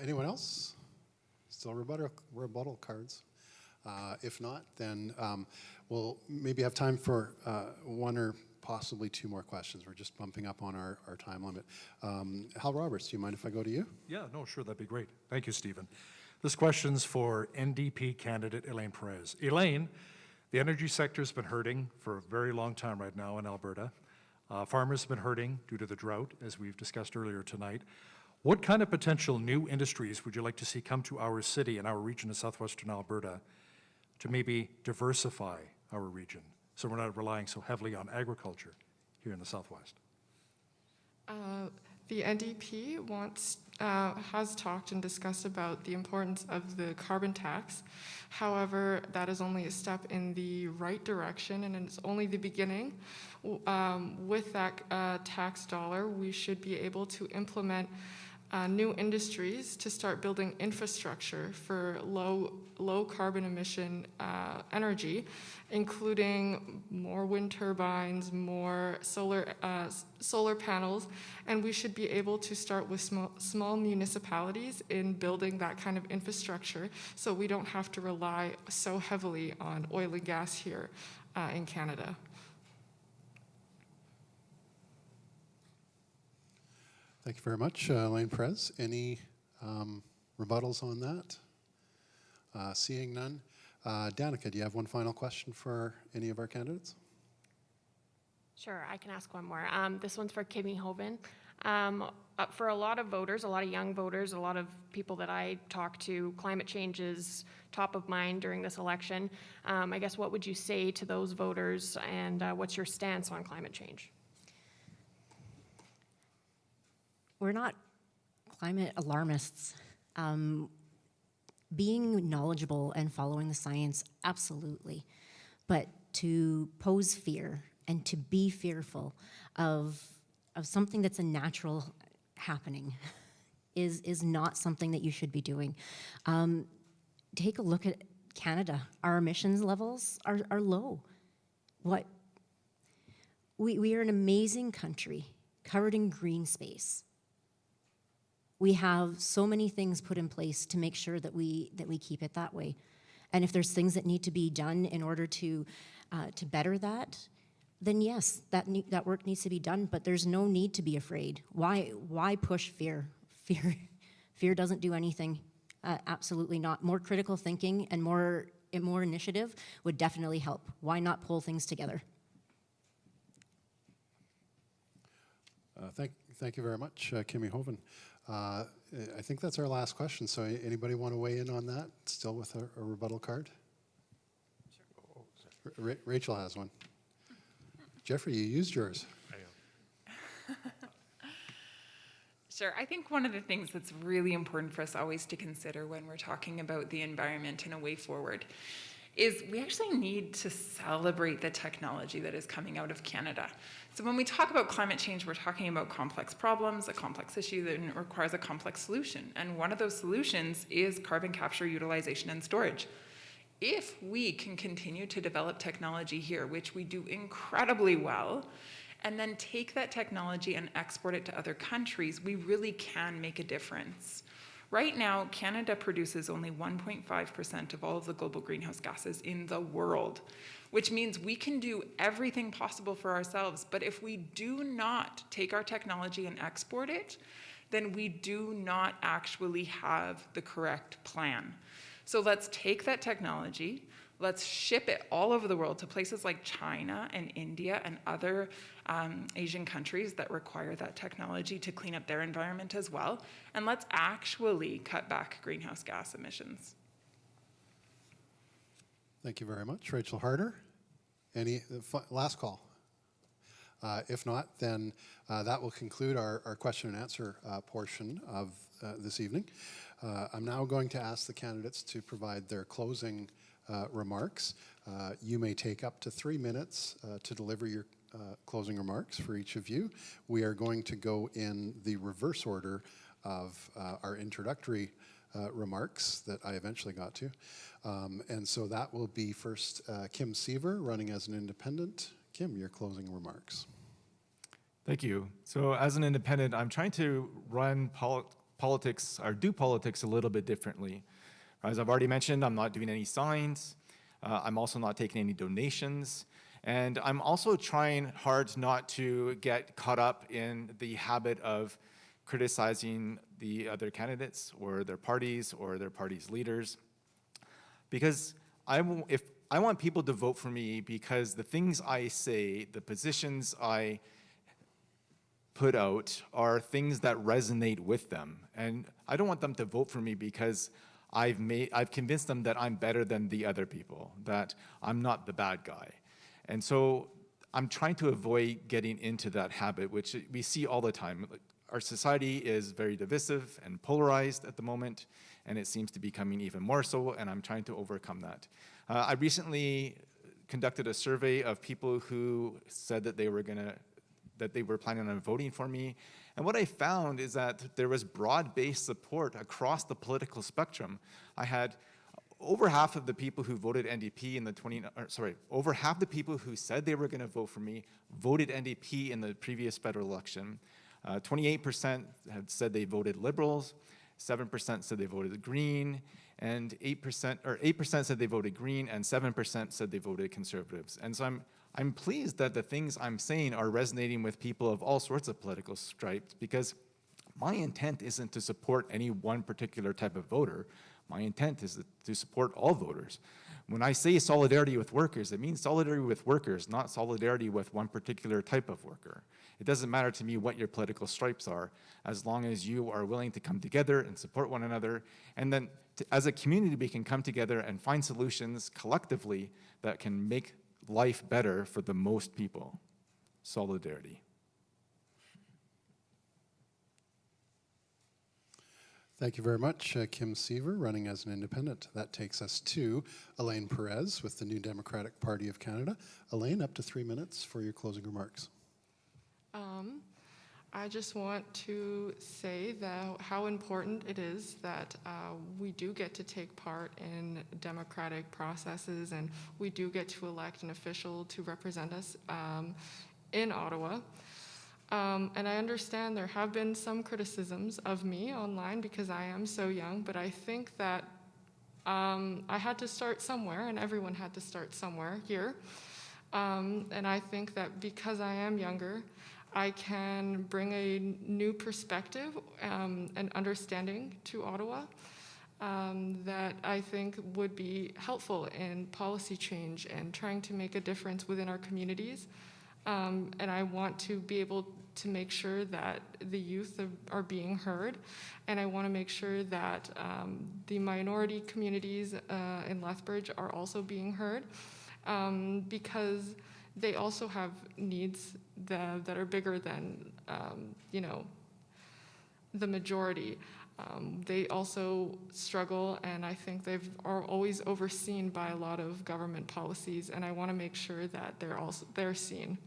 Anyone else? Still rebuttal cards. If not, then we'll maybe have time for one or possibly 2 more questions. We're just bumping up on our time limit. Hal Roberts, do you mind if I go to you? Yeah, no, sure, that'd be great. Thank you, Stephen. This question's for NDP candidate Elaine Perez. Elaine, the energy sector's been hurting for a very long time right now in Alberta. Farmers have been hurting due to the drought, as we've discussed earlier tonight. What kind of potential new industries would you like to see come to our city and our region of southwestern Alberta to maybe diversify our region so we're not relying so heavily on agriculture here in the Southwest? The NDP has talked and discussed about the importance of the carbon tax. However, that is only a step in the right direction, and it's only the beginning. With that tax dollar, we should be able to implement new industries to start building infrastructure for low carbon emission energy, including more wind turbines, more solar panels, and we should be able to start with small municipalities in building that kind of infrastructure so we don't have to rely so heavily on oil and gas here in Canada. Thank you very much, Elaine Perez. Any rebuttals on that? Seeing none. Danica, do you have one final question for any of our candidates? Sure, I can ask one more. This one's for Kimmy Hoven. For a lot of voters, a lot of young voters, a lot of people that I talk to, climate change is top of mind during this election. I guess what would you say to those voters, and what's your stance on climate change? we're not climate alarmists. Being knowledgeable and following the science, absolutely. But to pose fear and to be fearful of something that's a natural happening is not something that you should be doing. Take a look at Canada. Our emissions levels are low. We are an amazing country covered in green space. We have so many things put in place to make sure that we keep it that way. And if there's things that need to be done in order to better that, then yes, that work needs to be done. But there's no need to be afraid. Why push fear? Fear doesn't do anything. Absolutely not. More critical thinking and more initiative would definitely help. Why not pull things together? Thank you very much, Kimmy Hoven. I think that's our last question. So anybody want to weigh in on that? Still with a rebuttal card? Sure. Rachel has one. Jeffrey, you used yours. Sure. I think one of the things that's really important for us always to consider when we're talking about the environment and a way forward is we actually need to celebrate the technology that is coming out of Canada. So when we talk about climate change, we're talking about complex problems, a complex issue that requires a complex solution. And one of those solutions is carbon capture, utilization, and storage. If we can continue to develop technology here, which we do incredibly well, and then take that technology and export it to other countries, we really can make a difference. Right now, Canada produces only 1.5% of all of the global greenhouse gases in the world, which means we can do everything possible for ourselves. But if we do not take our technology and export it, then we do not actually have the correct plan. So let's take that technology, let's ship it all over the world to places like China and India and other Asian countries that require that technology to clean up their environment as well. And let's actually cut back greenhouse gas emissions. Thank you very much. Rachel Harder, any last call? If not, then that will conclude our question and answer portion of this evening. I'm now going to ask the candidates to provide their closing remarks. You may take up to 3 minutes to deliver your closing remarks for each of you. We are going to go in the reverse order of our introductory remarks that I eventually got to. And so that will be first Kim Seaver, running as an independent. Kim, your closing remarks. Thank you. So as an independent, I'm trying to run politics, or do politics a little bit differently. As I've already mentioned, I'm not doing any signs. I'm also not taking any donations. And I'm also trying hard not to get caught up in the habit of criticizing the other candidates or their parties leaders. Because I want people to vote for me because the things I say, the positions I put out are things that resonate with them. And I don't want them to vote for me because I've convinced them that I'm better than the other people, that I'm not the bad guy. And so I'm trying to avoid getting into that habit, which we see all the time. Our society is very divisive and polarized at the moment, and it seems to be becoming even more so, and I'm trying to overcome that. I recently conducted a survey of people who said that they were planning on voting for me. And what I found is that there was broad-based support across the political spectrum. I had over half of the people who voted NDP in the over half the people who said they were going to vote for me voted NDP in the previous federal election. 28% had said they voted Liberals, 7% said they voted Green, and 8% said they voted Green, and 7% said they voted Conservatives. And so I'm pleased that the things I'm saying are resonating with people of all sorts of political stripes, because my intent isn't to support any one particular type of voter. My intent is to support all voters. When I say solidarity with workers, it means solidarity with workers, not solidarity with one particular type of worker. It doesn't matter to me what your political stripes are, as long as you are willing to come together and support one another. And then as a community, we can come together and find solutions collectively that can make life better for the most people. Solidarity. Thank you very much, Kim Seaver, running as an independent. That takes us to Elaine Perez with the New Democratic Party of Canada. Elaine, up to 3 minutes for your closing remarks. I just want to say that how important it is that we do get to take part in democratic processes, and we do get to elect an official to represent us in Ottawa. And I understand there have been some criticisms of me online because I am so young, but I think that I had to start somewhere, and everyone had to start somewhere here. And I think that because I am younger, I can bring a new perspective and understanding to Ottawa that I think would be helpful in policy change and trying to make a difference within our communities. And I want to be able to make sure that the youth are being heard, and I want to make sure that the minority communities in Lethbridge are also being heard, because they also have needs that are bigger than, the majority. They also struggle, and I think are always overseen by a lot of government policies, and I want to make sure that they're seen.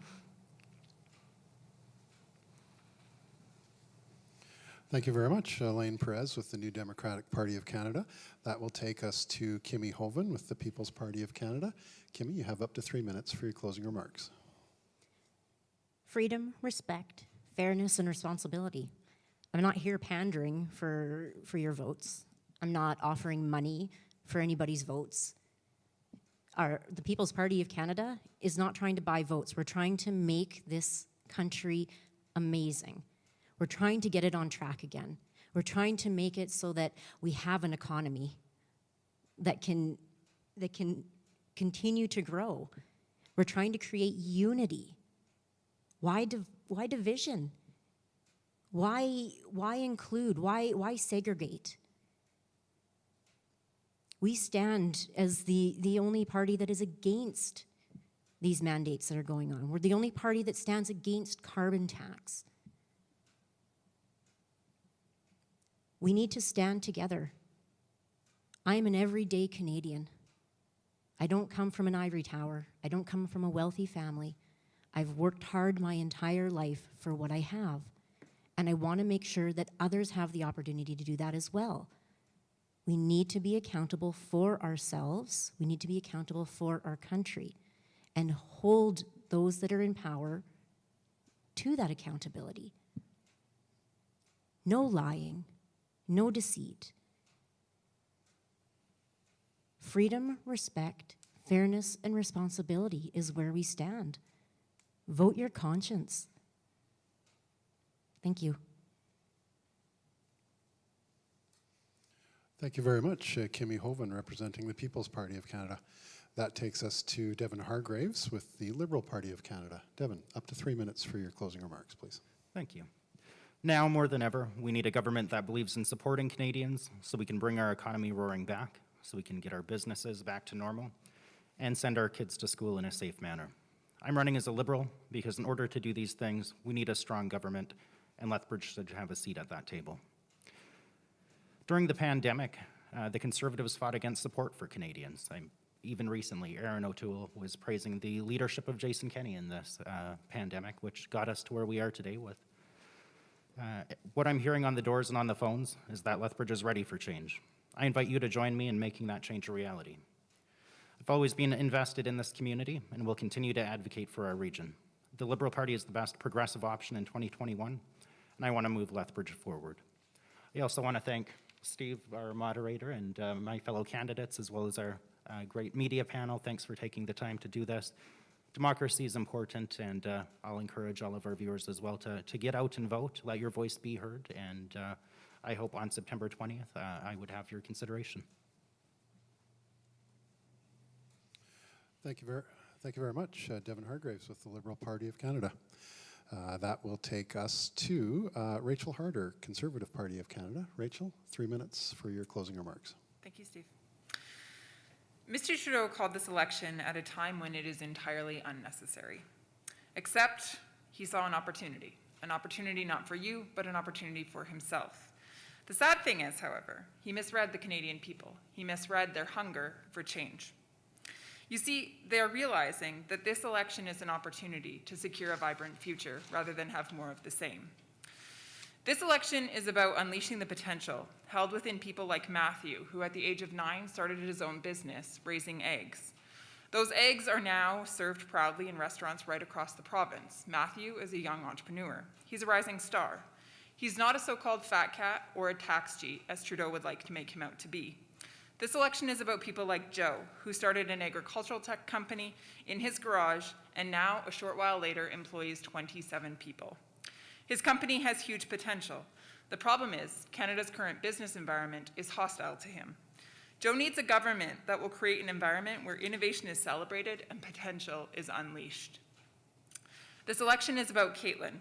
Thank you very much, Elaine Perez with the New Democratic Party of Canada. That will take us to Kimmy Hoven with the People's Party of Canada. Kimmy, you have up to 3 minutes for your closing remarks. Freedom, respect, fairness, and responsibility. I'm not here pandering for your votes. I'm not offering money for anybody's votes. The People's Party of Canada is not trying to buy votes. We're trying to make this country amazing. We're trying to get it on track again. We're trying to make it so that we have an economy that can continue to grow. We're trying to create unity. Why division? Why include? Why segregate? We stand as the only party that is against these mandates that are going on. We're the only party that stands against carbon tax. We need to stand together. I am an everyday Canadian. I don't come from an ivory tower. I don't come from a wealthy family. I've worked hard my entire life for what I have. And I want to make sure that others have the opportunity to do that as well. We need to be accountable for ourselves. We need to be accountable for our country and hold those that are in power to that accountability. No lying, no deceit. Freedom, respect, fairness, and responsibility is where we stand. Vote your conscience. Thank you. Thank you very much, Kimmy Hoven, representing the People's Party of Canada. That takes us to Devin Hargraves with the Liberal Party of Canada. Devin, up to 3 minutes for your closing remarks, please. Thank you. Now more than ever, we need a government that believes in supporting Canadians so we can bring our economy roaring back, so we can get our businesses back to normal, and send our kids to school in a safe manner. I'm running as a Liberal because in order to do these things, we need a strong government, and Lethbridge should have a seat at that table. During the pandemic, the Conservatives fought against support for Canadians. Even recently, Erin O'Toole was praising the leadership of Jason Kenney in this pandemic, which got us to where we are today with. What I'm hearing on the doors and on the phones is that Lethbridge is ready for change. I invite you to join me in making that change a reality. I've always been invested in this community and will continue to advocate for our region. The Liberal Party is the best progressive option in 2021, and I want to move Lethbridge forward. I also want to thank Steve, our moderator, and my fellow candidates, as well as our great media panel. Thanks for taking the time to do this. Democracy is important, and I'll encourage all of our viewers as well to get out and vote, let your voice be heard, and I hope on September 20th I would have your consideration. Thank you very much, Devin Hargraves with the Liberal Party of Canada. That will take us to Rachel Harder, Conservative Party of Canada. Rachel, 3 minutes for your closing remarks. Thank you, Steve. Mr. Trudeau called this election at a time when it is entirely unnecessary, except he saw an opportunity not for you, but an opportunity for himself. The sad thing is, however, he misread the Canadian people. He misread their hunger for change. You see, they are realizing that this election is an opportunity to secure a vibrant future rather than have more of the same. This election is about unleashing the potential held within people like Matthew, who at the age of 9 started his own business, raising eggs. Those eggs are now served proudly in restaurants right across the province. Matthew is a young entrepreneur. He's a rising star. He's not a so-called fat cat or a tax cheat, as Trudeau would like to make him out to be. This election is about people like Joe, who started an agricultural tech company in his garage and now, a short while later, employs 27 people. His company has huge potential. The problem is, Canada's current business environment is hostile to him. Joe needs a government that will create an environment where innovation is celebrated and potential is unleashed. This election is about Caitlin,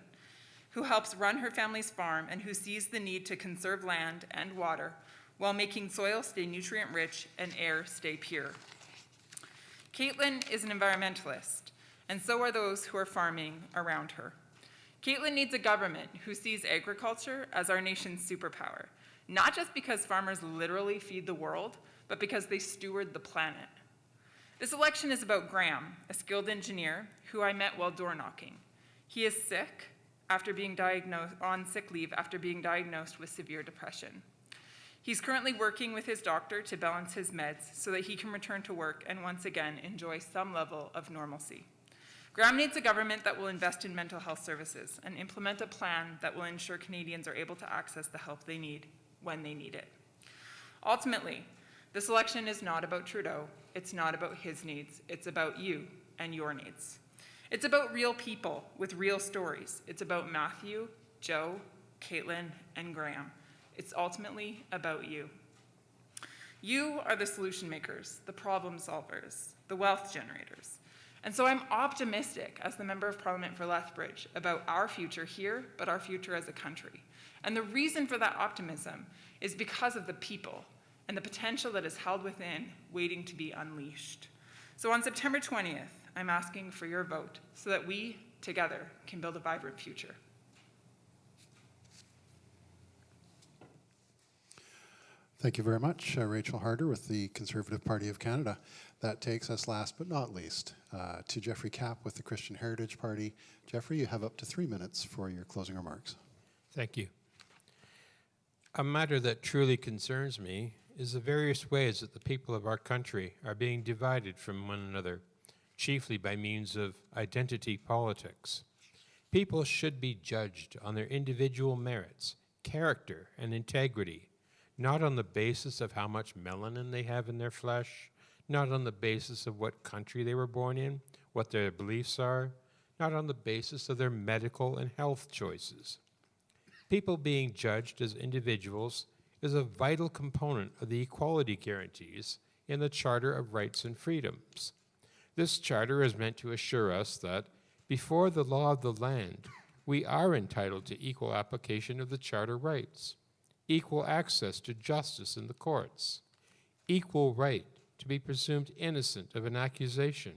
who helps run her family's farm and who sees the need to conserve land and water while making soil stay nutrient-rich and air stay pure. Caitlin is an environmentalist, and so are those who are farming around her. Caitlin needs a government who sees agriculture as our nation's superpower, not just because farmers literally feed the world, but because they steward the planet. This election is about Graham, a skilled engineer who I met while door knocking. He is sick after being on sick leave after being diagnosed with severe depression. He's currently working with his doctor to balance his meds so that he can return to work and once again enjoy some level of normalcy. Graham needs a government that will invest in mental health services and implement a plan that will ensure Canadians are able to access the help they need when they need it. Ultimately, this election is not about Trudeau. It's not about his needs. It's about you and your needs. It's about real people with real stories. It's about Matthew, Joe, Caitlin, and Graham. It's ultimately about you. You are the solution makers, the problem solvers, the wealth generators. And so I'm optimistic as the Member of Parliament for Lethbridge about our future here, but our future as a country. And the reason for that optimism is because of the people and the potential that is held within, waiting to be unleashed. So on September 20th, I'm asking for your vote so that we, together, can build a vibrant future. Thank you very much, Rachel Harder with the Conservative Party of Canada. That takes us, last but not least, to Jeffrey Kapp with the Christian Heritage Party. Jeffrey, you have up to 3 minutes for your closing remarks. Thank you. A matter that truly concerns me is the various ways that the people of our country are being divided from one another, chiefly by means of identity politics. People should be judged on their individual merits, character, and integrity, not on the basis of how much melanin they have in their flesh, not on the basis of what country they were born in, what their beliefs are, not on the basis of their medical and health choices. People being judged as individuals is a vital component of the equality guarantees in the Charter of Rights and Freedoms. This charter is meant to assure us that, before the law of the land, we are entitled to equal application of the charter rights, equal access to justice in the courts, equal right to be presumed innocent of an accusation,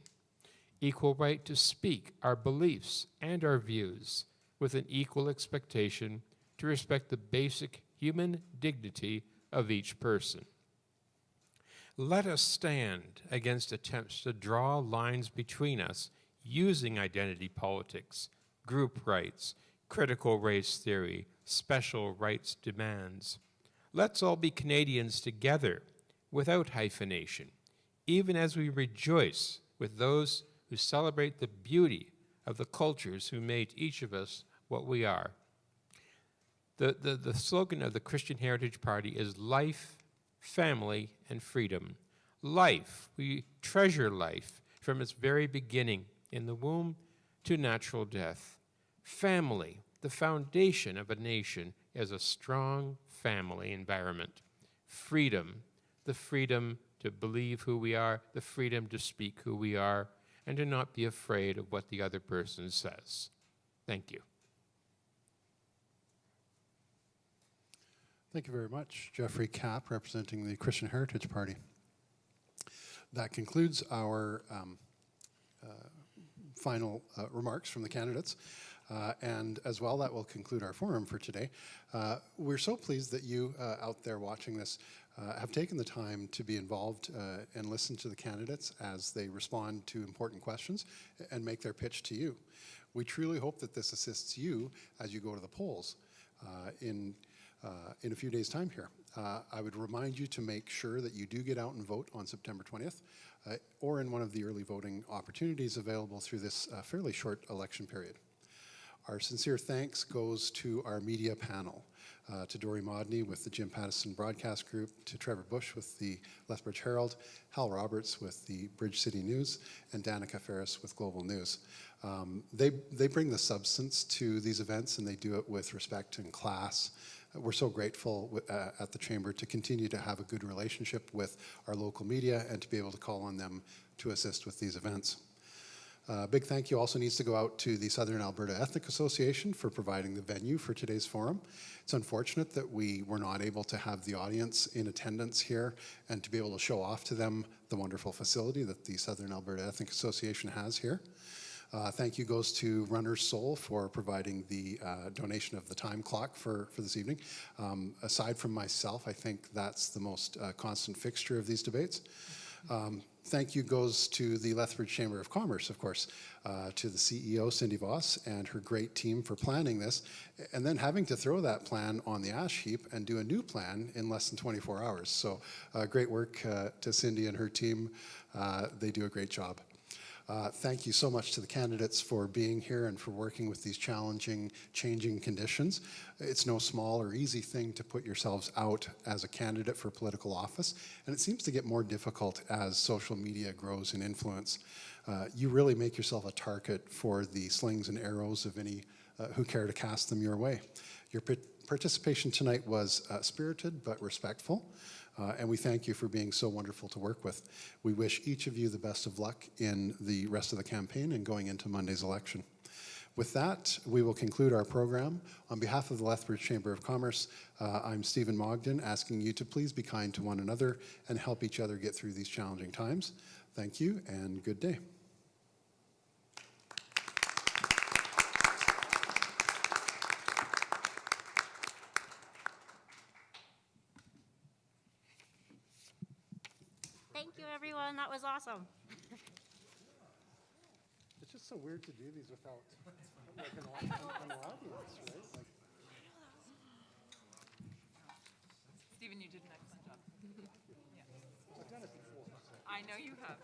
equal right to speak our beliefs and our views with an equal expectation to respect the basic human dignity of each person. Let us stand against attempts to draw lines between us using identity politics, group rights, critical race theory, special rights demands. Let's all be Canadians together without hyphenation, even as we rejoice with those who celebrate the beauty of the cultures who made each of us what we are. The slogan of the Christian Heritage Party is life, family, and freedom. Life, we treasure life from its very beginning in the womb to natural death. Family, the foundation of a nation, is a strong family environment. Freedom, the freedom to believe who we are, the freedom to speak who we are, and to not be afraid of what the other person says. Thank you. Thank you very much, Jeffrey Kapp, representing the Christian Heritage Party. That concludes our final remarks from the candidates. And as well, that will conclude our forum for today. We're so pleased that you out there watching this have taken the time to be involved and listen to the candidates as they respond to important questions and make their pitch to you. We truly hope that this assists you as you go to the polls in a few days' time here. I would remind you to make sure that you do get out and vote on September 20th or in one of the early voting opportunities available through this fairly short election period. Our sincere thanks goes to our media panel, to Dory Modney with the Jim Pattison Broadcast Group, to Trevor Bush with the Lethbridge Herald, Hal Roberts with the Bridge City News, and Danica Ferris with Global News. They bring the substance to these events, and they do it with respect and class. We're so grateful at the Chamber to continue to have a good relationship with our local media and to be able to call on them to assist with these events. Big thank you also needs to go out to the Southern Alberta Ethnic Association for providing the venue for today's forum. It's unfortunate that we were not able to have the audience in attendance here and to be able to show off to them the wonderful facility that the Southern Alberta Ethnic Association has here. Thank you goes to Runner's Soul for providing the donation of the time clock for this evening. Aside from myself, I think that's the most constant fixture of these debates. Thank you goes to the Lethbridge Chamber of Commerce, of course, to the CEO, Cindy Voss, and her great team for planning this, and then having to throw that plan on the ash heap and do a new plan in less than 24 hours. So great work to Cindy and her team. They do a great job. Thank you so much to the candidates for being here and for working with these challenging, changing conditions. It's no small or easy thing to put yourselves out as a candidate for political office, and it seems to get more difficult as social media grows in influence. You really make yourself a target for the slings and arrows of any who care to cast them your way. Your participation tonight was spirited but respectful. And we thank you for being so wonderful to work with. We wish each of you the best of luck in the rest of the campaign and going into Monday's election. With that, we will conclude our program. On behalf of the Lethbridge Chamber of Commerce, I'm Stephen Mogden, asking you to please be kind to one another and help each other get through these challenging times. Thank you and good day. Thank you, everyone. That was awesome. It's just so weird to do these without like an audience, right? Like, Stephen, you did an excellent job. Yeah. I've done it before. I know you have.